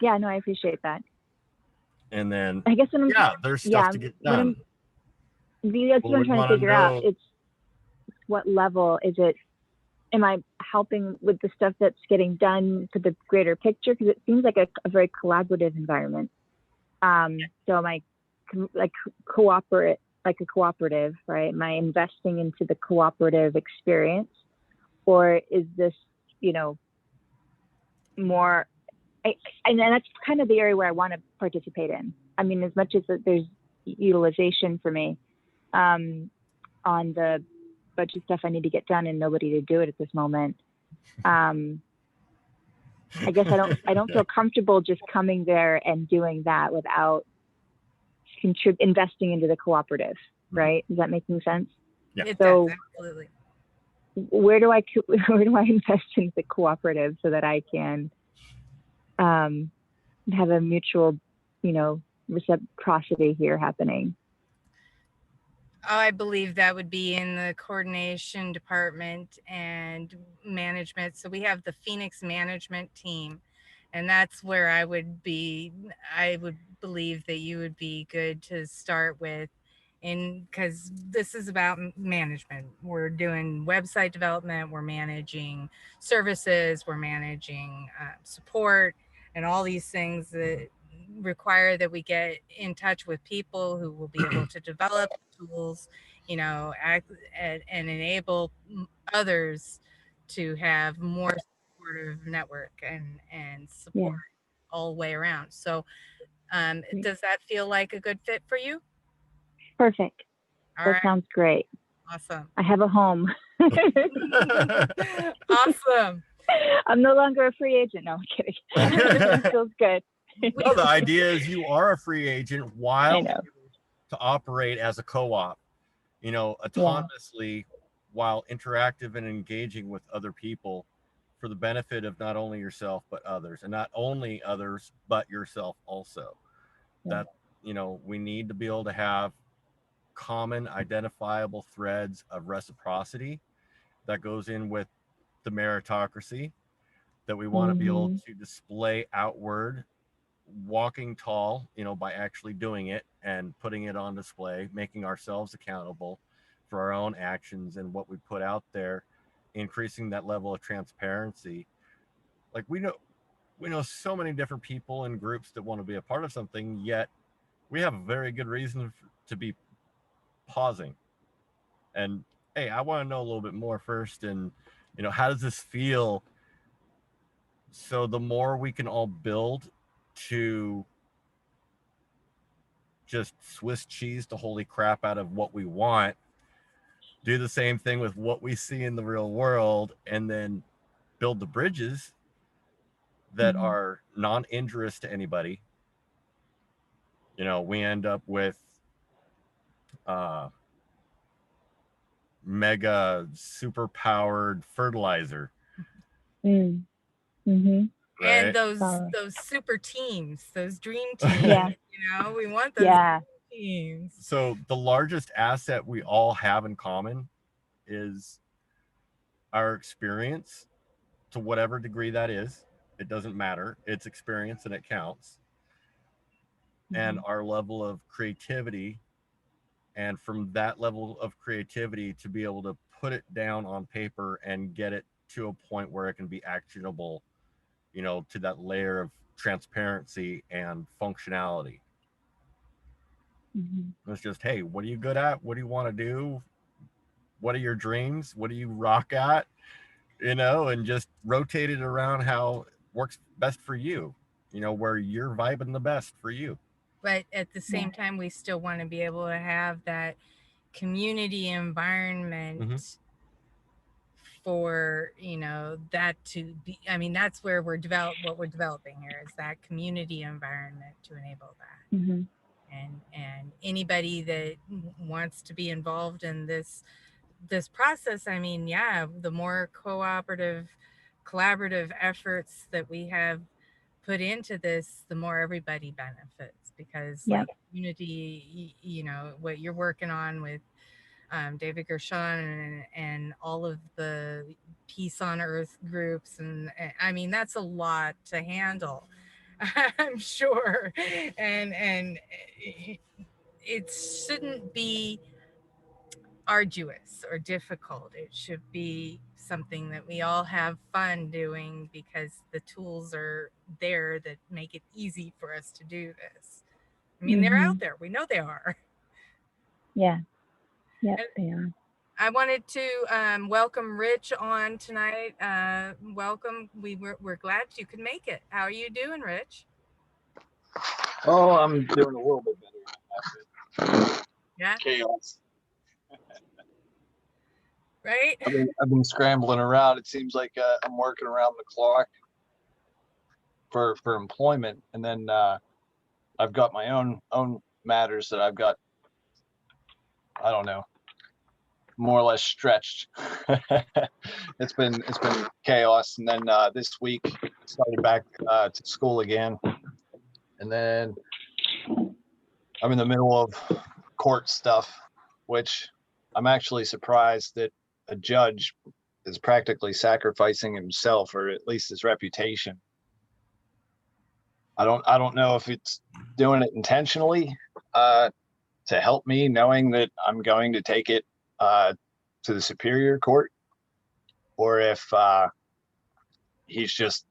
Yeah, no, I appreciate that. And then, I guess there's stuff to get done. That's what I'm trying to figure out. It's what level is it? Am I helping with the stuff that's getting done for the greater picture? Because it seems like a very collaborative environment. So am I like cooperate, like a cooperative, right? Am I investing into the cooperative experience, or is this, more? And then that's kind of the area where I want to participate in. I mean, as much as there's utilization for me on the bunch of stuff I need to get done and nobody to do it at this moment. I guess I don't feel comfortable just coming there and doing that without investing into the cooperative, right? Is that making sense? Yeah. It So does, absolutely. where do I invest into the cooperative so that I can have a mutual, reciprocity here happening? I believe that would be in the coordination department and management. So we have the Phoenix management team, and that's where I would believe that you would be good to start with, because this is about management. We're doing website development, we're managing services, we're managing support, and all these things that require that we get in touch with people who will be able to develop tools, and enable others to have more supportive network and support all the way around. So does that feel like a good fit for you? Perfect. All That right. sounds great. Awesome. I have a home. Awesome. I'm no longer a free agent. No, I'm kidding. That feels good. No, the idea is you are a free agent while know. to operate as a co-op, autonomously, while interactive and engaging with other people for the benefit of not only yourself but others, and not only others but yourself also. That we need to be able to have common identifiable threads of reciprocity that goes in with the meritocracy, that we want to be able to display outward, walking tall, by actually doing it and putting it on display, making ourselves accountable for our own actions and what we put out there, increasing that level of transparency. Like we know so many different people and groups that want to be a part of something, yet we have a very good reason to be pausing. And hey, I want to know a little bit more first, and how does this feel? So the more we can all build to just Swiss cheese the holy crap out of what we want, do the same thing with what we see in the real world, and then build the bridges that are non-injurious to anybody. We end up with mega super powered fertilizer. Mm-hmm. Right? And those super teams, those dream teams, we want those teams. So the largest asset we all have in common is our experience, to whatever degree that is. It doesn't matter. It's experience and it counts. And our level of creativity. And from that level of creativity to be able to put it down on paper and get it to a point where it can be actionable, to that layer of transparency and functionality. It's just, hey, what are you good at? What do you want to do? What are your dreams? What do you rock at? And just rotate it around how works best for you, where you're vibing the best for you. But at the same time, we still want to be able to have that community environment for, that to be, that's where what we're developing here is that community environment to enable that. And anybody that wants to be involved in this process, the more collaborative efforts that we have put into this, the more everybody benefits, because like community, what you're working on with David Gershon and all of the Peace on Earth groups, and that's a lot to handle. I'm sure, and it shouldn't be arduous or difficult. It should be something that we all have fun doing, because the tools are there that make it easy for us to do this. They're out there. We know they are. Yeah. Yeah, they are. I wanted to welcome Rich on tonight. Welcome. We're glad you could make it. How are you doing, Rich? Oh, I'm doing a little bit better. Yeah. Chaos. Right. I've been scrambling around. It seems like I'm working around the clock for employment, and then I've got my own matters that I've got. I don't know, more or less stretched. It's been chaos, and then this week started back to school again, and then I'm in the middle of court stuff which I'm actually surprised that a judge is practically sacrificing himself, or at least his reputation. I don't know if it's doing it intentionally to help me, knowing that I'm going to take it to the superior court, or if he's just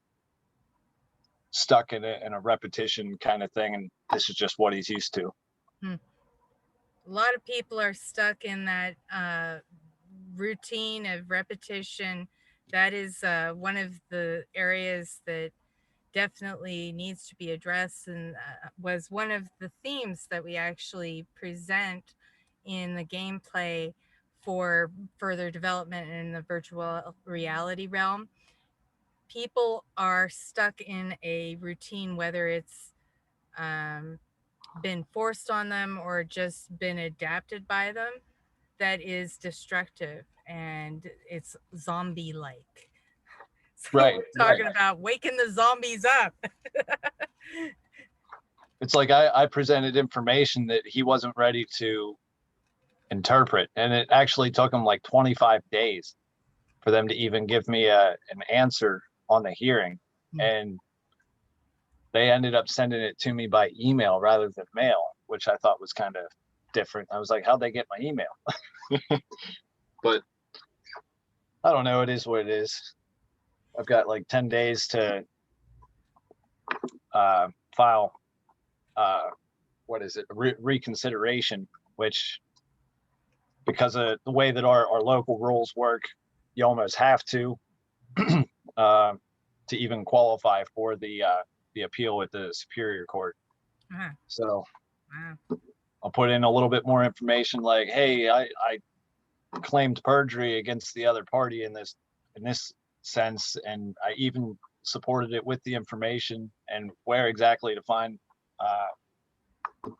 stuck in a repetition kind of thing, and this is just what he's used to. A lot of people are stuck in that routine of repetition. That is one of the areas that definitely needs to be addressed, and was one of the themes that we actually present in the gameplay for further development in the virtual reality realm. People are stuck in a routine, whether it's been forced on them or just been adapted by them, that is destructive, and it's zombie like. So Right, we're talking about waking the zombies up. It's like I presented information that he wasn't ready to interpret, and it actually took him like 25 days for them to even give me an answer on the hearing. And they ended up sending it to me by email rather than mail, which I thought was kind of different. I was like, how'd they get my email? But I don't know, it is what it is. I've got like 10 days to file what is it, reconsideration, which, because of the way that our local rules work, you almost have to even qualify for the appeal with the Superior Court. So I'll put in a little bit more information, like, hey, I claimed perjury against the other party in this sense, and I even supported it with the information and where exactly to find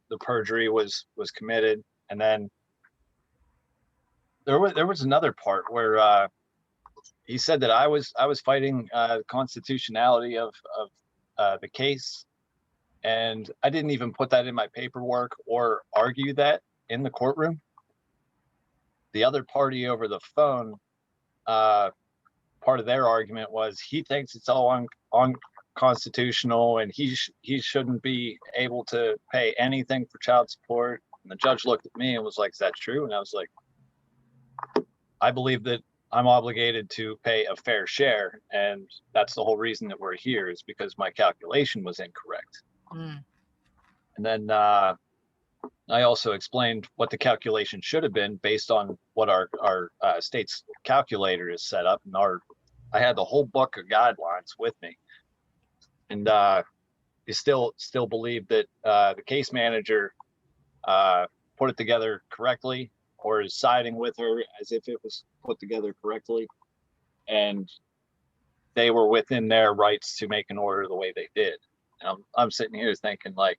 the perjury was committed. And then there was another part where he said that I was fighting the constitutionality of the case, and I didn't even put that in my paperwork or argue that in the courtroom. The other party over the phone, part of their argument was he thinks it's all unconstitutional, and he shouldn't be able to pay anything for child support. And the judge looked at me and was like, is that true? And I was like, I believe that I'm obligated to pay a fair share, and that's the whole reason that we're here, is because my calculation was incorrect. And then I also explained what the calculation should have been based on what our state's calculator is set up, and I had the whole book of guidelines with me. And you still believe that the case manager put it together correctly, or is siding with her as if it was put together correctly, and they were within their rights to make an order the way they did. And I'm sitting here thinking, like,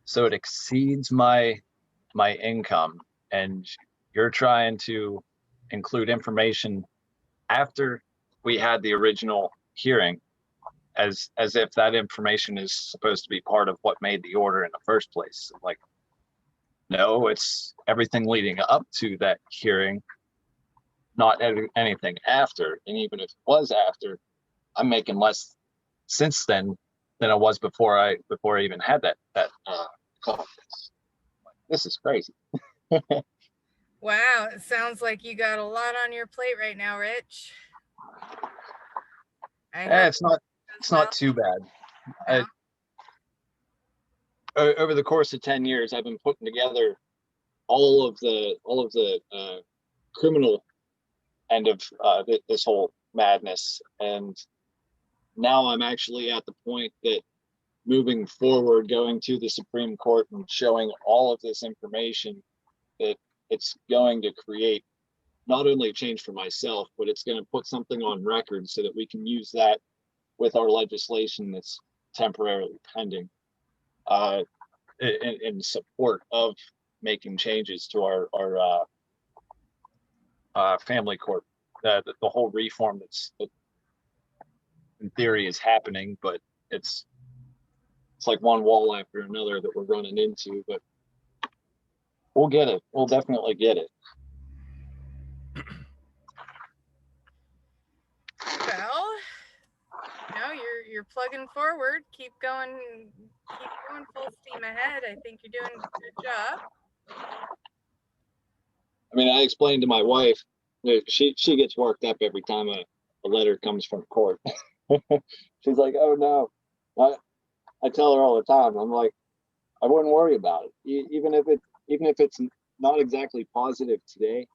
so it exceeds my income, and you're trying to include information after we had the original hearing, as if that information is supposed to be part of what made the order in the first place. Like, no, it's everything leading up to that hearing, not anything after. And even if it was after, I'm making less since then than I was before I even had that call. This is crazy. Wow, it sounds like you got a lot on your plate right now, Rich. It's not too bad. Over the course of 10 years, I've been putting together all of the criminal end of this whole madness, and now I'm actually at the point that moving forward, going to the Supreme Court and showing all of this information, that it's going to create not only a change for myself, but it's going to put something on record so that we can use that with our legislation that's temporarily pending, in support of making changes to our family court, the whole reform that in theory is happening, but it's like one wall after another that we're running into. But We'll get it. We'll definitely get it. Well, you're plugging forward. Keep going full steam ahead. I think you're doing a good job. I mean, I explained to my wife that she gets worked up every time a letter comes from court. She's like, "Oh no." I tell her all the time. I'm like, I wouldn't worry about it. Even if it's not exactly positive today,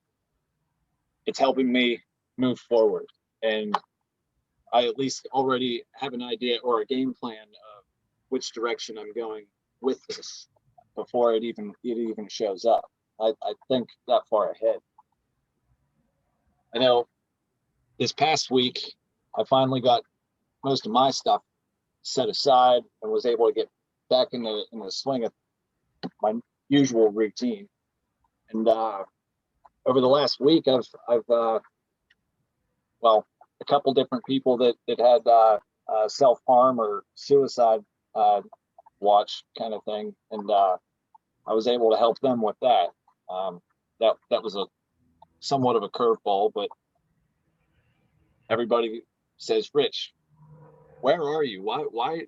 it's helping me move forward, and I at least already have an idea or a game plan of which direction I'm going with this before it even shows up. I think that far ahead. I know this past week I finally got most of my stuff set aside and was able to get back in the swing of my usual routine. And over the last week, I've well, a couple different people that had self-harm or suicide watch kind of thing, and I was able to help them with that. That was a somewhat of a curveball, but everybody says, "Rich, where are you? Why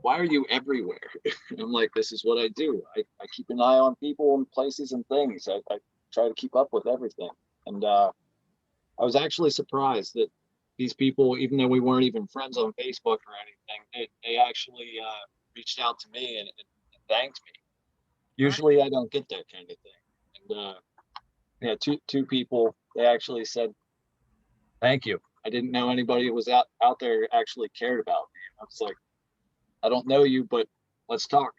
are you everywhere?" I'm like, this is what I do. I keep an eye on people and places and things. I try to keep up with everything. And I was actually surprised that these people, even though we weren't even friends on Facebook or anything, they actually reached out to me and thanked me. Usually I don't get that kind of thing. And yeah, two people, they actually said, "Thank you. I didn't know anybody was out there actually cared about me." I was like, "I don't know you, but let's talk.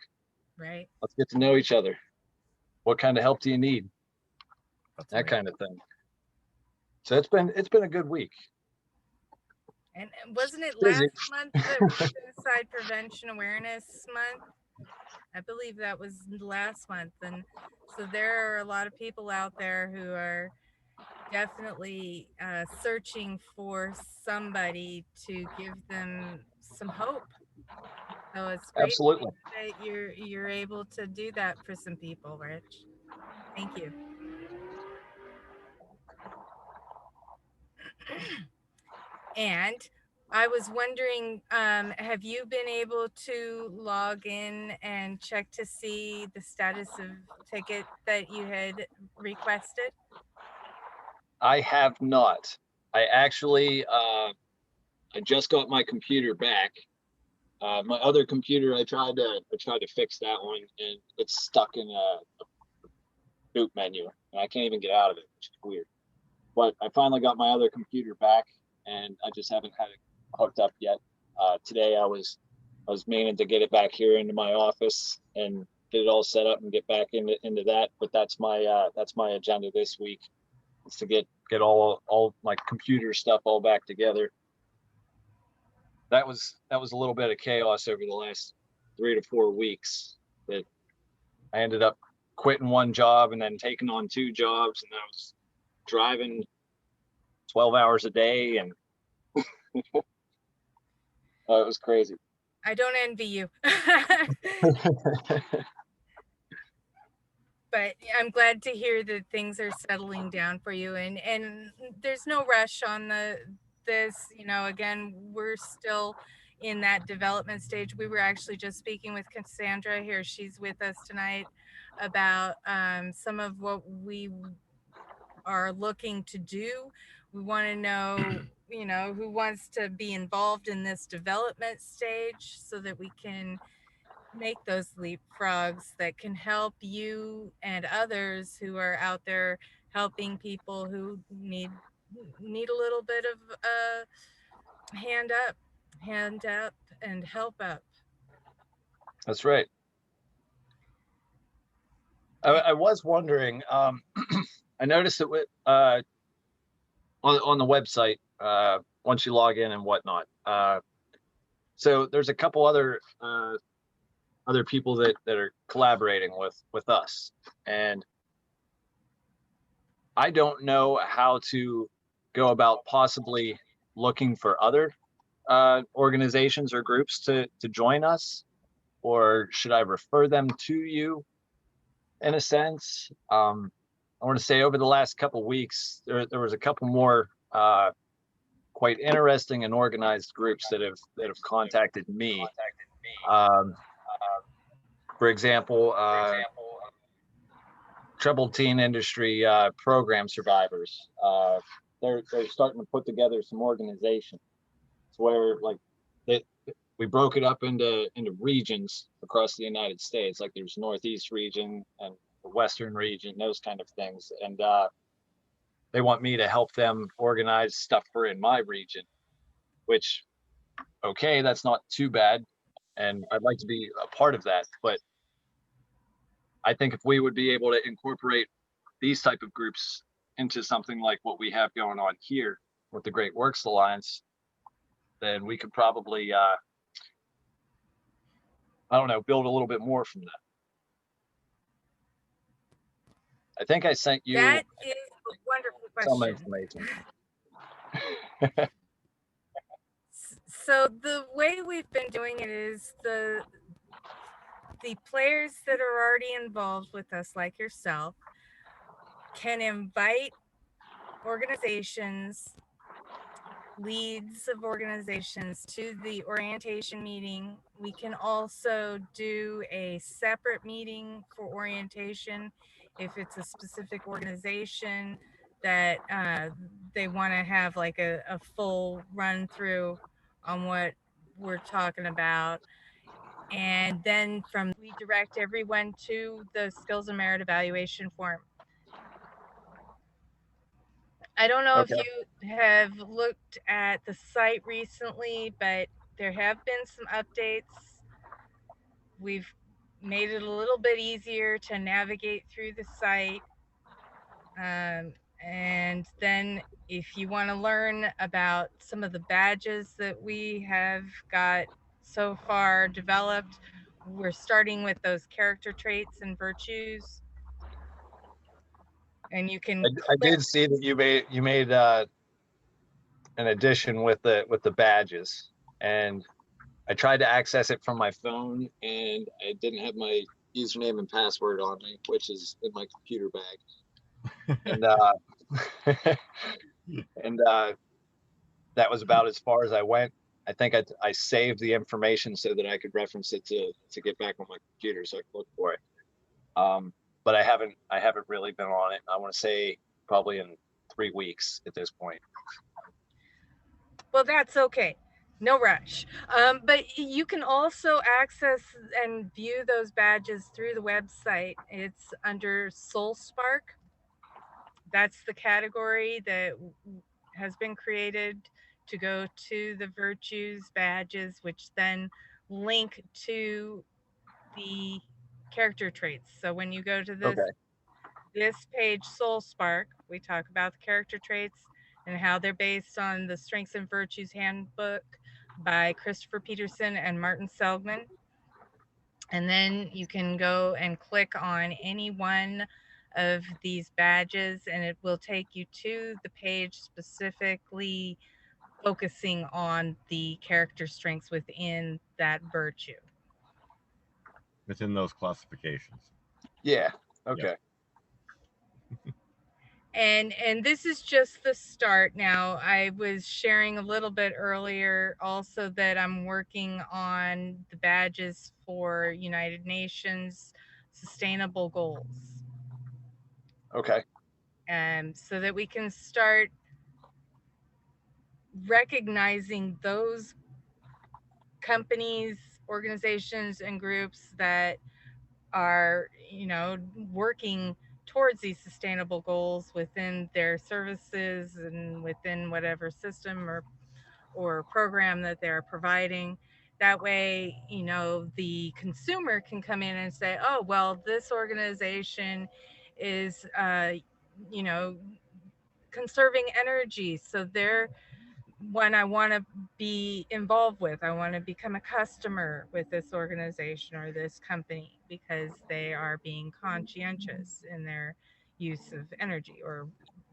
Right. Let's get to know each other. What kind of help do you need?" That's That amazing. kind of thing. So it's been a good week. And wasn't it Busy. last month that was Suicide Prevention Awareness Month? I believe that was last month. And so there are a lot of people out there who are definitely searching for somebody to give them some hope. So it's great Absolutely. that you're able to do that for some people, Rich. Thank you. And I was wondering, have you been able to log in and check to see the status of ticket that you had requested? I have not. I actually I just got my computer back. My other computer, I tried to fix that one, and it's stuck in a boot menu, and I can't even get out of it, which is weird. But I finally got my other computer back, and I just haven't had it hooked up yet. Today I was meaning to get it back here into my office and get it all set up and get back into that. But that's my agenda this week, is to get all my computer stuff all back together. That was a little bit of chaos over the last 3 to 4 weeks, that I ended up quitting one job and then taking on 2 jobs, and I was driving 12 hours a day, and it was crazy. I don't envy you. But I'm glad to hear that things are settling down for you, and there's no rush on this. Again, we're still in that development stage. We were actually just speaking with Cassandra here. She's with us tonight about some of what we are looking to do. We want to know, who wants to be involved in this development stage so that we can make those leapfrogs that can help you and others who are out there helping people who need a little bit of a hand up and help up. That's right. I was wondering, I noticed that with on the website, once you log in and whatnot, so there's a couple other people that are collaborating with us, and I don't know how to go about possibly looking for other organizations or groups to join us, or should I refer them to you? in a sense. I want to say over the last couple weeks, there was a couple more quite interesting and organized groups that have contacted me. For example, troubled teen industry program survivors. They're starting to put together some organizations where like we broke it up into regions across the United States. Like there's Northeast region and the Western region, those kind of things. And they want me to help them organize stuff for in my region, which, okay, that's not too bad. And I'd like to be a part of that. But I think if we would be able to incorporate these type of groups into something like what we have going on here with the Great Works Alliance, then we could probably, I don't know, build a little bit more from that. I think I sent you That is a wonderful some question. information. So the way we've been doing it is the players that are already involved with us, like yourself, can invite organizations, leads of organizations to the orientation meeting. We can also do a separate meeting for orientation if it's a specific organization that they want to have like a full run through on what we're talking about. And then we direct everyone to the skills and merit evaluation form. I don't know Okay. if you have looked at the site recently, but there have been some updates. We've made it a little bit easier to navigate through the site. And then if you want to learn about some of the badges that we have got so far developed, we're starting with those character traits and virtues. And you can I did see that you made an addition with the badges, and I tried to access it from my phone, and I didn't have my username and password on me, which is in my computer bag. And and that was about as far as I went. I think I saved the information so that I could reference it to get back on my computer so I could look for it. But I haven't really been on it. I want to say probably in 3 weeks at this point. Well, that's okay. No rush. But you can also access and view those badges through the website. It's under SoulSpark. That's the category that has been created to go to the virtues badges, which then link to the character traits. So when you go to this page, SoulSpark, we talk about the character traits and how they're based on the Strengths and Virtues Handbook by Christopher Peterson and Martin Seligman. And then you can go and click on any one of these badges and it will take you to the page specifically focusing on the character strengths within that virtue. Within those classifications. Yeah. Okay. Yep. And this is just the start. Now, I was sharing a little bit earlier also that I'm working on the badges for United Nations sustainable goals. Okay. So that we can start recognizing those companies, organizations, and groups that are, working towards these sustainable goals within their services and within whatever system or program that they're providing. That way, the consumer can come in and say, oh, well, this organization is, conserving energy. So they're one I want to be involved with. I want to become a customer with this organization or this company because they are being conscientious in their use of energy or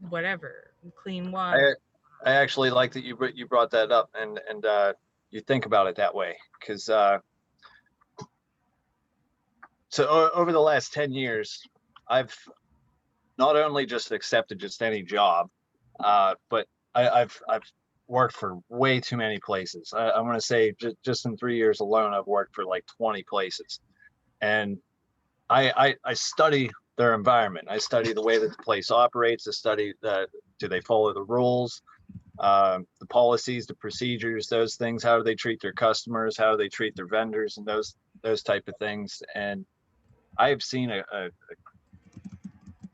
whatever, clean water. I actually like that you brought that up and you think about it that way, because so over the last 10 years, I've not only just accepted just any job, but I've worked for way too many places. I want to say just in 3 years alone, I've worked for like 20 places, and I study their environment. I study the way that the place operates. I study do they follow the rules, the policies, the procedures, those things. How do they treat their customers? How do they treat their vendors, and those type of things. And I have seen a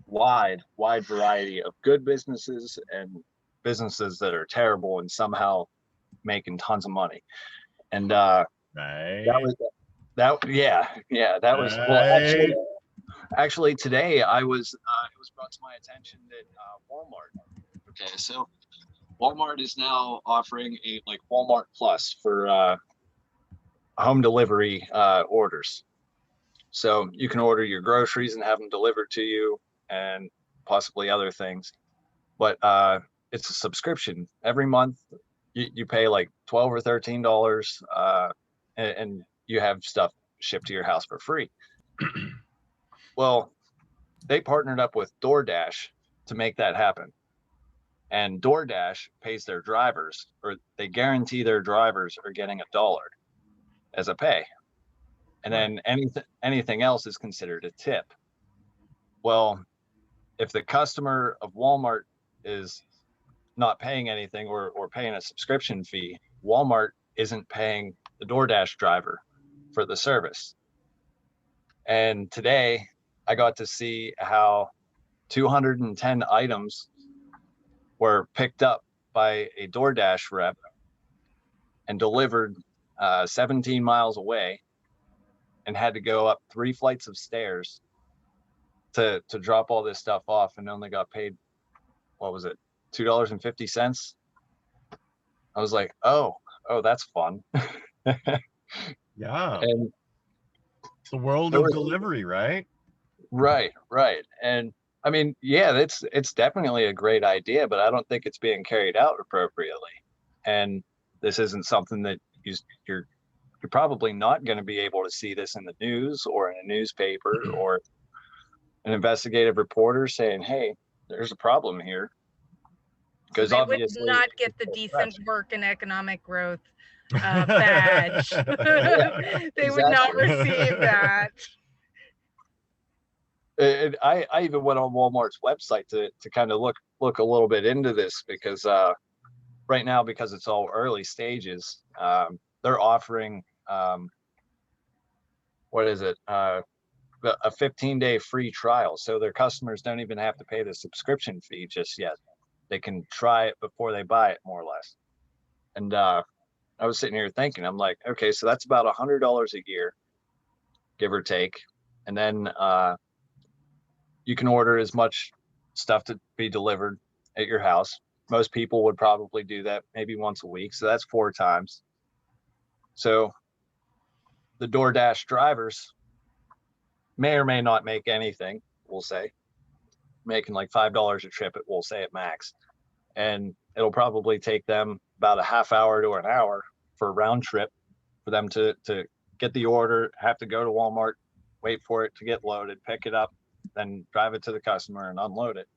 wide variety of good businesses and businesses that are terrible and somehow making tons of money. And Right. that was well, actually today it was brought to my attention that Walmart. Okay, so Walmart is now offering a like Walmart Plus for home delivery orders. So you can order your groceries and have them delivered to you, and possibly other things. But it's a subscription every month. You pay like $12 or $13, and you have stuff shipped to your house for free. Well, they partnered up with DoorDash to make that happen. And DoorDash pays their drivers, or they guarantee their drivers are getting $1 as a pay. And then anything else is considered a tip. Well, if the customer of Walmart is not paying anything or paying a subscription fee, Walmart isn't paying the DoorDash driver for the service. And today I got to see how 210 items were picked up by a DoorDash rep and delivered 17 miles away, and had to go up 3 flights of stairs to drop all this stuff off, and only got paid, what was it, $2.50? I was like, oh, that's fun. Yeah. And the world of delivery, right? Right. And I mean, yeah, it's definitely a great idea, but I don't think it's being carried out appropriately. And this isn't something that you're probably not going to be able to see this in the news or in a newspaper or an investigative reporter saying, hey, there's a problem here. Because so they obviously would not get the decent work and economic growth badge. They would not receive that. I even went on Walmart's website to kind of look a little bit into this, because right now, because it's all early stages, they're offering what is it, a 15-day free trial, so their customers don't even have to pay the subscription fee just yet. They can try it before they buy it, more or less. And I was sitting here thinking, I'm like, okay, so that's about $100 a year, give or take. And then you can order as much stuff to be delivered at your house. Most people would probably do that maybe once a week, so that's 4 times. So the DoorDash drivers may or may not make anything, we'll say, making like $5 a trip, we'll say at max. And it'll probably take them about a half hour to an hour for a round trip for them to get the order, have to go to Walmart, wait for it to get loaded, pick it up, then drive it to the customer and unload it.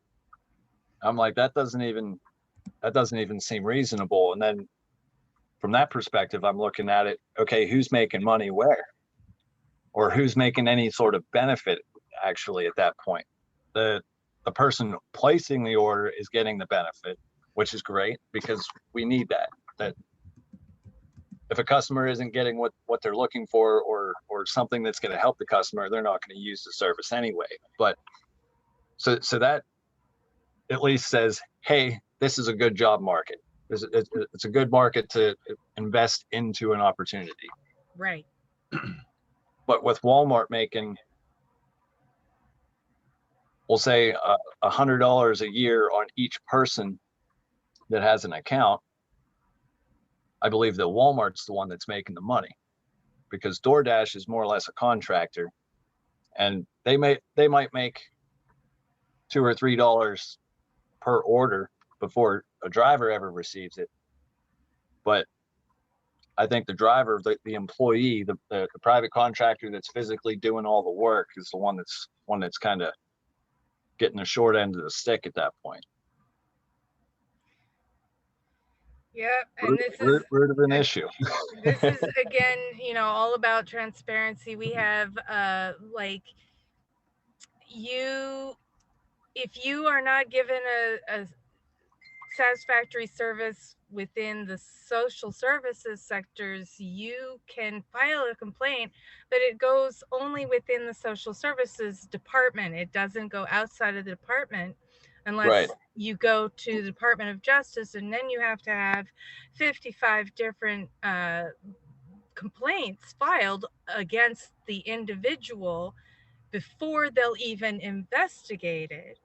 I'm like, that doesn't even seem reasonable. And then from that perspective, I'm looking at it, okay, who's making money where? Or who's making any sort of benefit actually at that point? The person placing the order is getting the benefit, which is great, because we need that if a customer isn't getting what they're looking for, or something that's going to help the customer, they're not going to use the service anyway. But so that at least says, hey, this is a good job market. It's a good market to invest into an opportunity. Right. But with Walmart making, we'll say $100 a year on each person that has an account, I believe that Walmart's the one that's making the money, because DoorDash is more or less a contractor, and they might make $2 or $3 per order before a driver ever receives it. But I think the driver, the employee, the private contractor that's physically doing all the work is the one that's kind of getting the short end of the stick at that point. Yep, and this is Root of an issue. this is again, you know, all about transparency. We have like if you are not given a satisfactory service within the social services sectors, you can file a complaint, but it goes only within the social services department. It doesn't go outside of the department unless Right. you go to the Department of Justice, and then you have to have 55 different complaints filed against the individual before they'll even investigate it.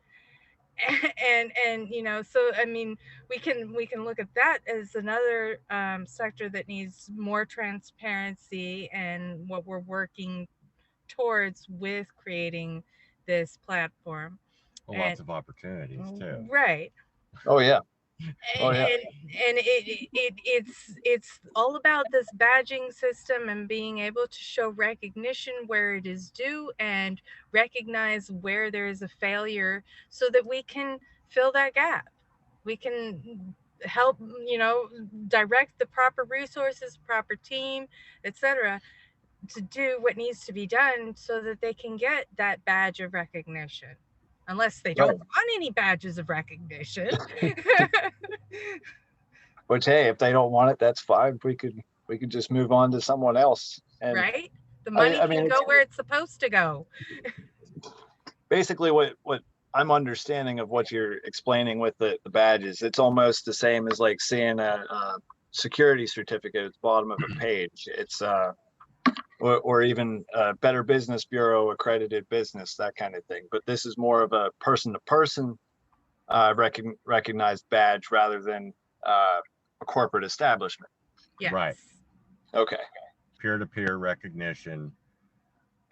And you know, so I mean, we can look at that as another sector that needs more transparency, and what we're working towards with creating this platform. Well, lots of opportunities too. Right. Oh yeah. Oh, And, yeah. and it's all about this badging system and being able to show recognition where it is due and recognize where there is a failure so that we can fill that gap. We can help, you know, direct the proper resources, proper team, etc., to do what needs to be done so that they can get that badge of recognition. Unless they don't want any badges of recognition. Which, hey, if they don't want it, that's fine. We could just move on to someone else. And right? The money I mean, can go where it's supposed to go. Basically, what I'm understanding of what you're explaining with the badges, it's almost the same as like seeing a security certificate at the bottom of a page. It's or even a Better Business Bureau accredited business, that kind of thing. But this is more of a person-to-person recognized badge rather than a corporate establishment. Yes. Right. Okay. Peer-to-peer recognition,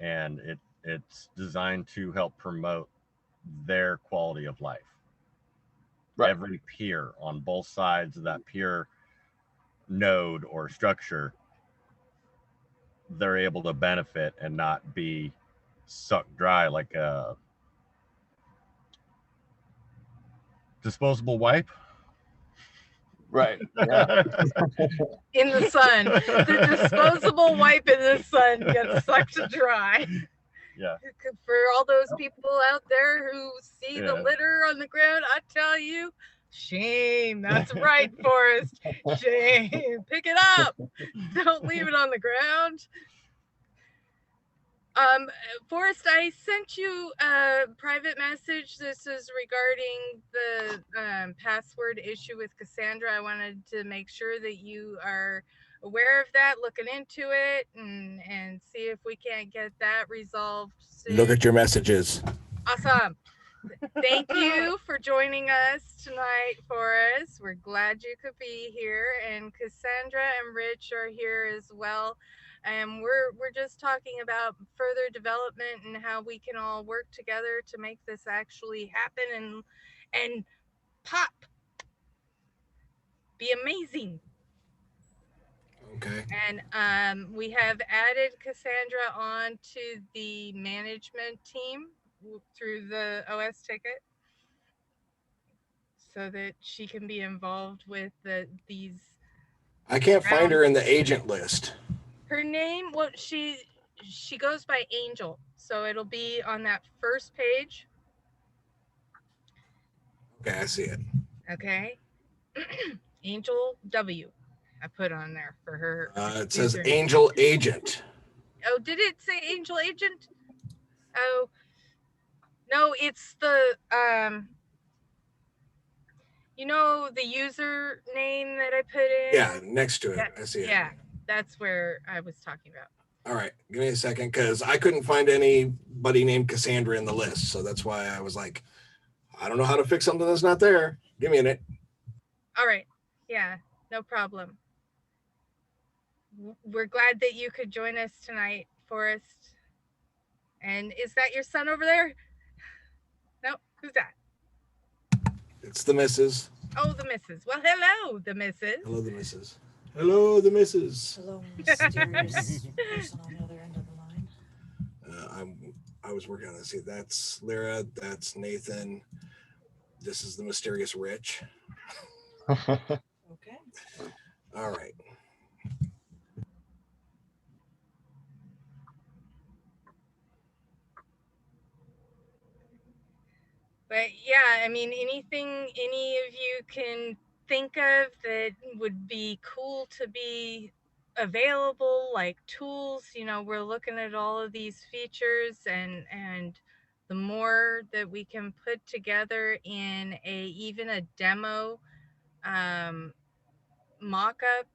and it's designed to help promote their quality of life. Right. Every peer on both sides of that peer node or structure, they're able to benefit and not be sucked dry like a disposable wipe. Right. Yeah. In the sun. The disposable wipe in the sun gets sucked dry. Yeah. For all those people out there who see the litter on the ground, I tell you, shame. That's right, Forrest. Shame. Pick it up. Don't leave it on the ground. Forrest, I sent you a private message. This is regarding the password issue with Cassandra. I wanted to make sure that you are aware of that, looking into it, and see if we can't get that resolved soon. Look at your messages. Awesome. Thank you for joining us tonight, Forrest. We're glad you could be here, and Cassandra and Rich are here as well. And we're just talking about further development and how we can all work together to make this actually happen and pop. Be amazing. Okay. And we have added Cassandra on to the management team through the OS ticket so that she can be involved with these. I can't find her in the agent list. Her name, well, she goes by Angel, so it'll be on that first page. Okay, I see it. Okay. Angel W. I put on there for her. It says Angel Agent. Oh, did it say Angel Agent? Oh, no, it's the you know, the user name that I put in. Yeah, next to it. I see it. Yeah, that's where I was talking about. All right, give me a second, because I couldn't find anybody named Cassandra in the list, so that's why I was like, I don't know how to fix something that's not there. Give me a minute. All right. Yeah, no problem. We're glad that you could join us tonight, Forrest. And is that your son over there? No, who's that? It's the missus. Oh, the missus. Well, hello, the missus. Hello, the missus. Hello, the missus. Hello, mysterious person on the other end of the line. I was working on this. See, that's Lyra. That's Nathan. This is the mysterious Rich. Okay. All right. But yeah, I mean, anything any of you can think of that would be cool to be available, like tools, you know, we're looking at all of these features, and the more that we can put together in even a demo mock-up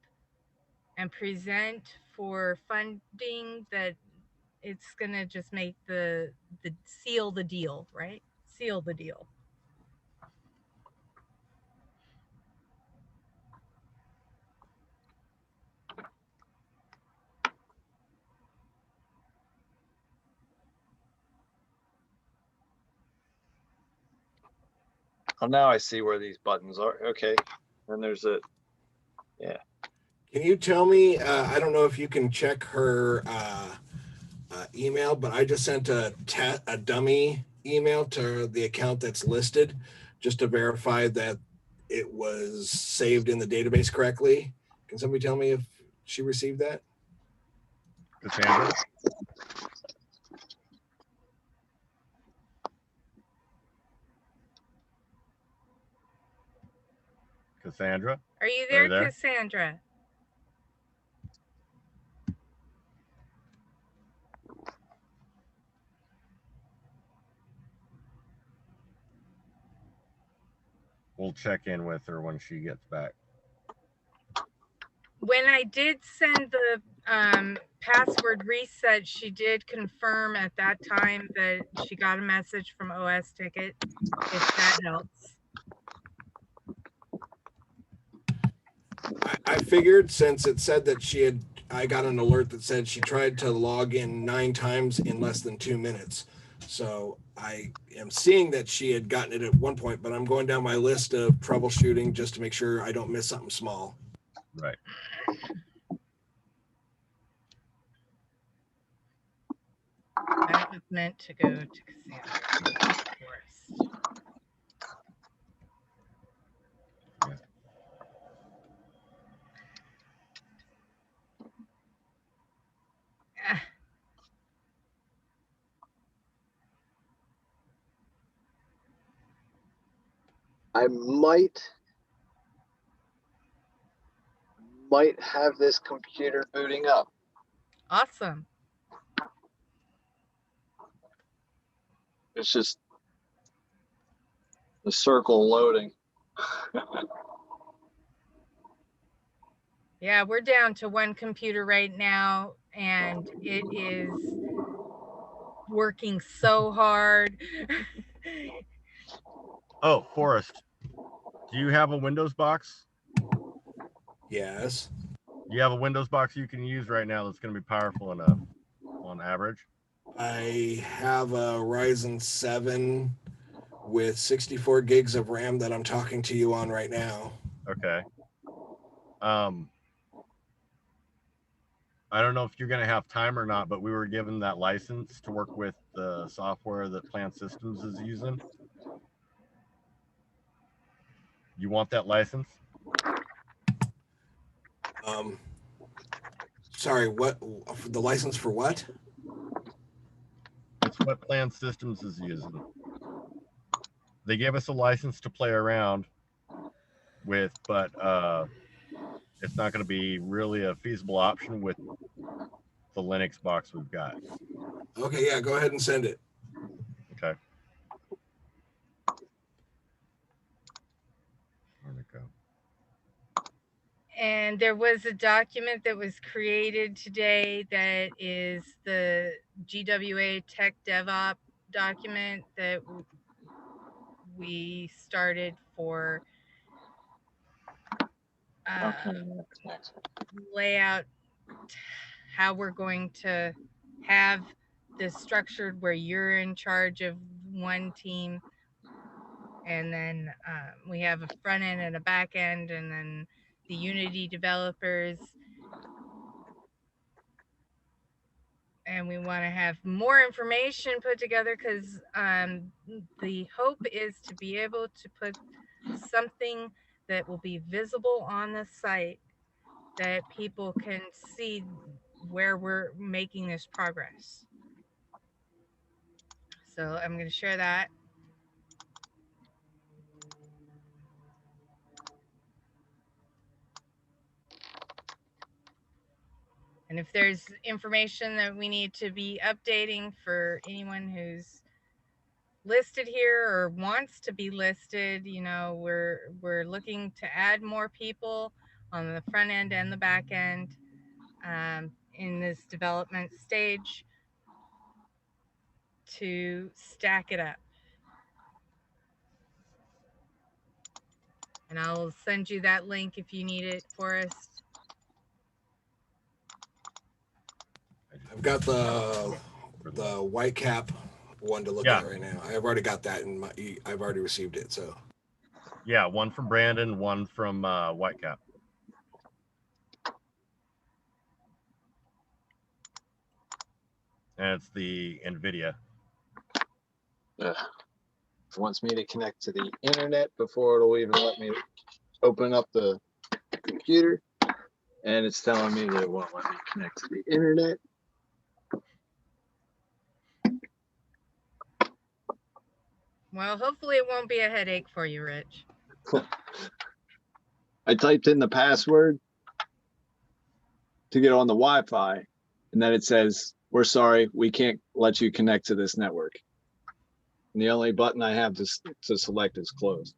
and present for funding, that it's gonna just make the seal the deal, right? Seal the deal. Oh, now I see where these buttons are. Okay. And there's a, yeah. Can you tell me? I don't know if you can check her email, but I just sent a dummy email to the account that's listed, just to verify that it was saved in the database correctly. Can somebody tell me if she received that? Cassandra? Cassandra? Are you Are you there, there? Cassandra? We'll check in with her when she gets back. When I did send the password reset, she did confirm at that time that she got a message from OS Ticket, if that helps. I figured, since it said that I got an alert that said she tried to log in 9 times in less than 2 minutes. So I am seeing that she had gotten it at one point, but I'm going down my list of troubleshooting just to make sure I don't miss something small. Right. That was meant to go to Cassandra, of course. Yeah. I might have this computer booting up. Awesome. It's just the circle loading. Yeah, we're down to one computer right now, and it is working so hard. Oh, Forrest, do you have a Windows box? Yes. You have a Windows box you can use right now that's going to be powerful enough on average? I have a Ryzen 7 with 64 gigs of RAM that I'm talking to you on right now. Okay. I don't know if you're going to have time or not, but we were given that license to work with the software that Plant Systems is using. You want that license? Sorry, what? The license for what? It's what Plant Systems is using. They gave us a license to play around with, but it's not going to be really a feasible option with the Linux box we've got. Okay, yeah, go ahead and send it. Okay. Where'd it go? And there was a document that was created today that is the GWA Tech DevOps document that we started for layout, how we're going to have this structured where you're in charge of one team, and then we have a front end and a back end, and then the Unity developers, and we want to have more information put together, because the hope is to be able to put something that will be visible on the site that people can see where we're making this progress. So I'm going to share that. And if there's information that we need to be updating for anyone who's listed here or wants to be listed, you know, we're looking to add more people on the front end and the back end in this development stage to stack it up. And I'll send you that link if you need it, Forrest. I've got the white cap one to look at right now. I've already got that in my. I've already received it. So yeah, one from Brandon, one from Whitecap. And it's the NVIDIA. It wants me to connect to the internet before it'll even let me open up the computer. And it's telling me that it won't let me connect to the internet. Well, hopefully it won't be a headache for you, Rich. I typed in the password to get on the Wi-Fi, and then it says, "We're sorry, we can't let you connect to this network." And the only button I have to select is closed.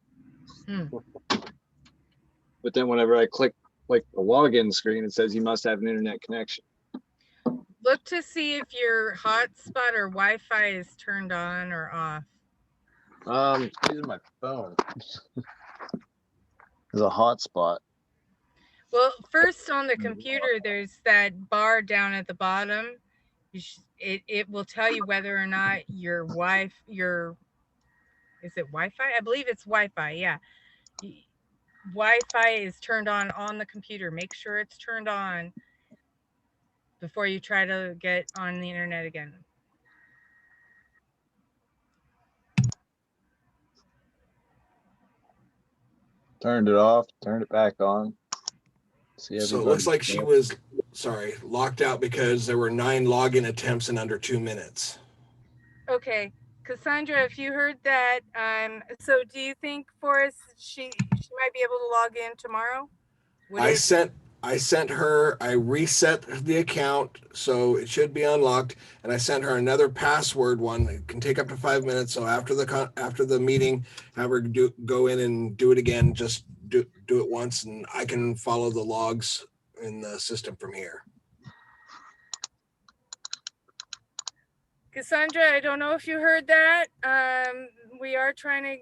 But then whenever I click the login screen, it says you must have an internet connection. Look to see if your hotspot or Wi-Fi is turned on or off. Using my phone. There's a hotspot. Well, first on the computer, there's that bar down at the bottom. It will tell you whether or not is it Wi-Fi? I believe it's Wi-Fi. Yeah, Wi-Fi is turned on the computer. Make sure it's turned on before you try to get on the internet again. Turned it off, turned it back on. So it looks like she was, locked out because there were 9 login attempts in under 2 minutes. Okay, Cassandra, if you heard that, so do you think, Forrest, she might be able to log in tomorrow? I sent her, I reset the account so it should be unlocked, and I sent her another password one. It can take up to 5 minutes. So after the meeting, have her go in and do it again. Just do it once, and I can follow the logs in the system from here. Cassandra, I don't know if you heard that. We are trying to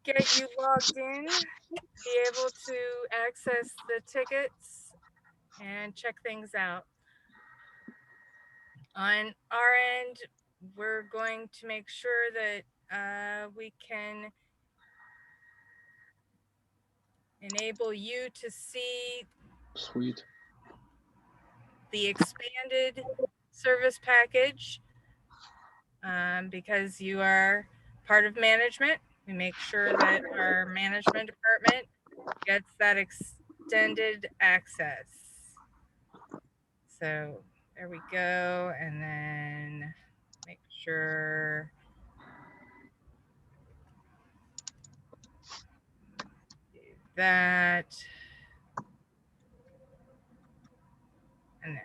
get you logged in, be able to access the tickets and check things out. On our end, we're going to make sure that we can enable you to see the expanded service package because you are part of management. We make sure that our management department gets that extended access. So there we go. And then make sure do that. And then.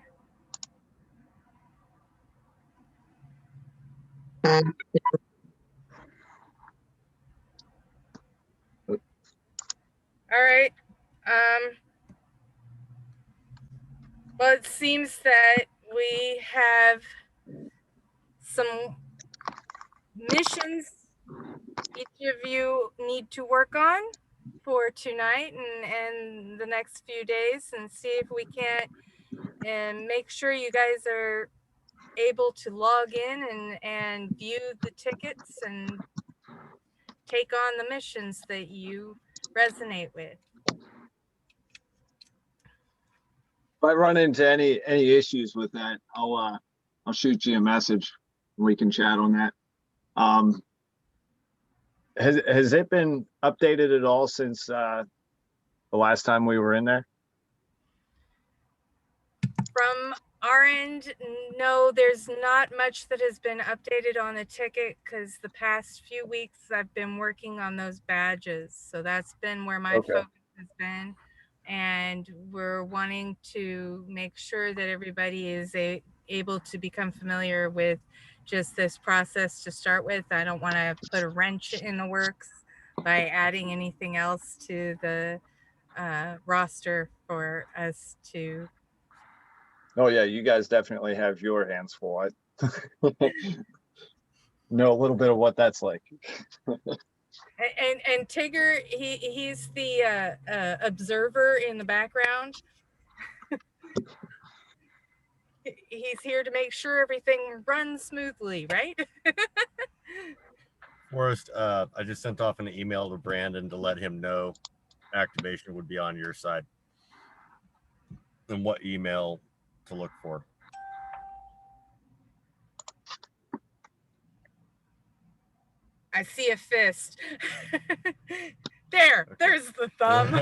All right. Well, it seems that we have some missions each of you need to work on for tonight and the next few days, and see if we can't and make sure you guys are able to log in and view the tickets and take on the missions that you resonate with. If I run into any issues with that, I'll shoot you a message. We can chat on that. Has it been updated at all since the last time we were in there? From our end, no, there's not much that has been updated on the ticket because the past few weeks I've been working on those badges. So that's been where my Okay. focus has been. And we're wanting to make sure that everybody is able to become familiar with just this process to start with. I don't want to put a wrench in the works by adding anything else to the roster for us to. Oh yeah, you guys definitely have your hands full. I know a little bit of what that's like. And Tigger, he's the observer in the background. He's here to make sure everything runs smoothly, right? Forrest, I just sent off an email to Brandon to let him know activation would be on your side and what email to look for. I see a fist. There, okay. There's the thumb.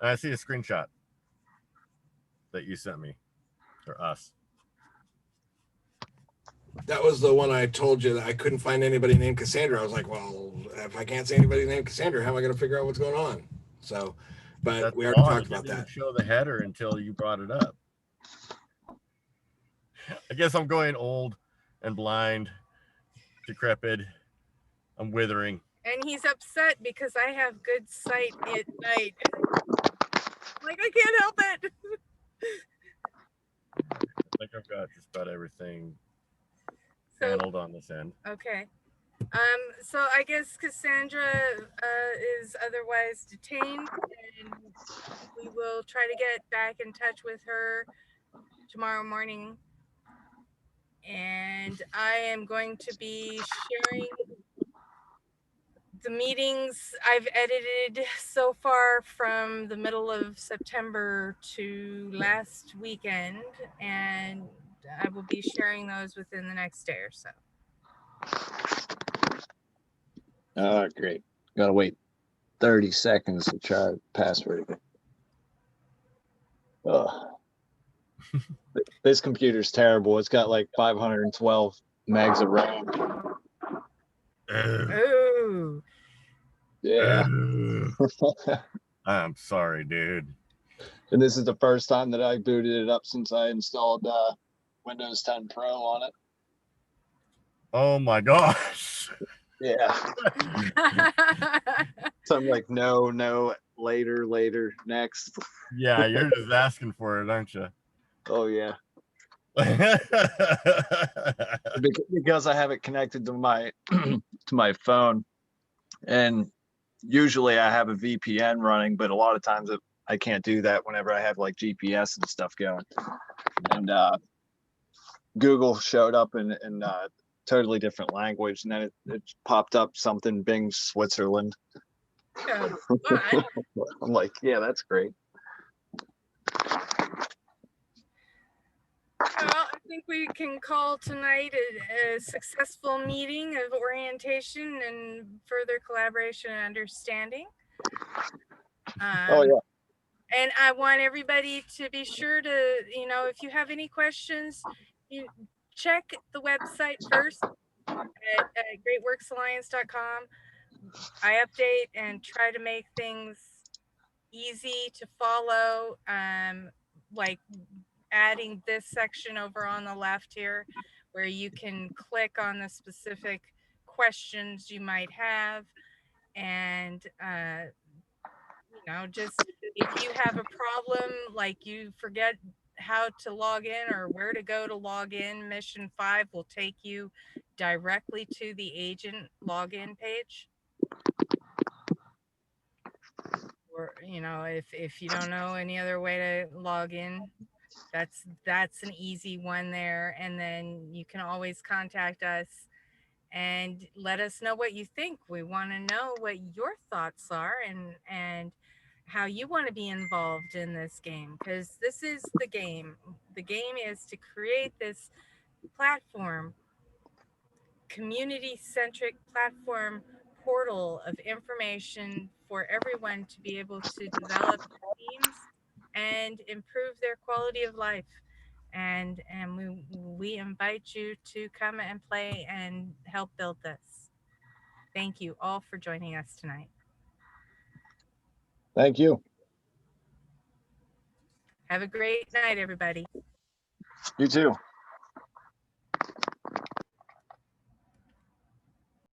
I see a screenshot that you sent me, or us. That was the one I told you that I couldn't find anybody named Cassandra. I was like, well, if I can't see anybody named Cassandra, how am I going to figure out what's going on? So, but that's we already odd. talked about that. Didn't show the header until you brought it up. I guess I'm going old and blind, decrepit. I'm withering. And he's upset because I have good sight at night. Like, I can't help it. I think I've got just about everything handled on this end. Okay. So I guess Cassandra is otherwise detained, and we will try to get back in touch with her tomorrow morning. And I am going to be sharing the meetings I've edited so far from the middle of September to last weekend, and I will be sharing those within the next day or so. Great. Gotta wait 30 seconds to try password again. This computer's terrible. It's got like 512 megs of RAM. Oh. Yeah. I'm sorry, dude. And this is the first time that I booted it up since I installed Windows 10 Pro on it. Oh my gosh. Yeah. So I'm like, no, later, next. Yeah, you're just asking for it, aren't you? Oh yeah. Because I have it connected to my to my phone, and usually I have a VPN running, but a lot of times I can't do that whenever I have like GPS and stuff going. And Google showed up in totally different language, and then it popped up something Bing Switzerland. Oh, I'm like, yeah, that's great. Well, I think we can call tonight a successful meeting of orientation and further collaboration and understanding. Oh yeah. And I want everybody to be sure to, if you have any questions, you check the website first at greatworksalliance.com. I update and try to make things easy to follow, like adding this section over on the left here where you can click on the specific questions you might have, and just if you have a problem, like you forget how to log in or where to go to log in, Mission 5 will take you directly to the agent login page. Or if you don't know any other way to log in, that's an easy one there. And then you can always contact us and let us know what you think. We want to know what your thoughts are, and how you want to be involved in this game, because this is the game. The game is to create this platform, community-centric platform portal of information for everyone to be able to develop teams and improve their quality of life. And we invite you to come and play and help build this. Thank you all for joining us tonight. Thank you. Have a great night, everybody. You too.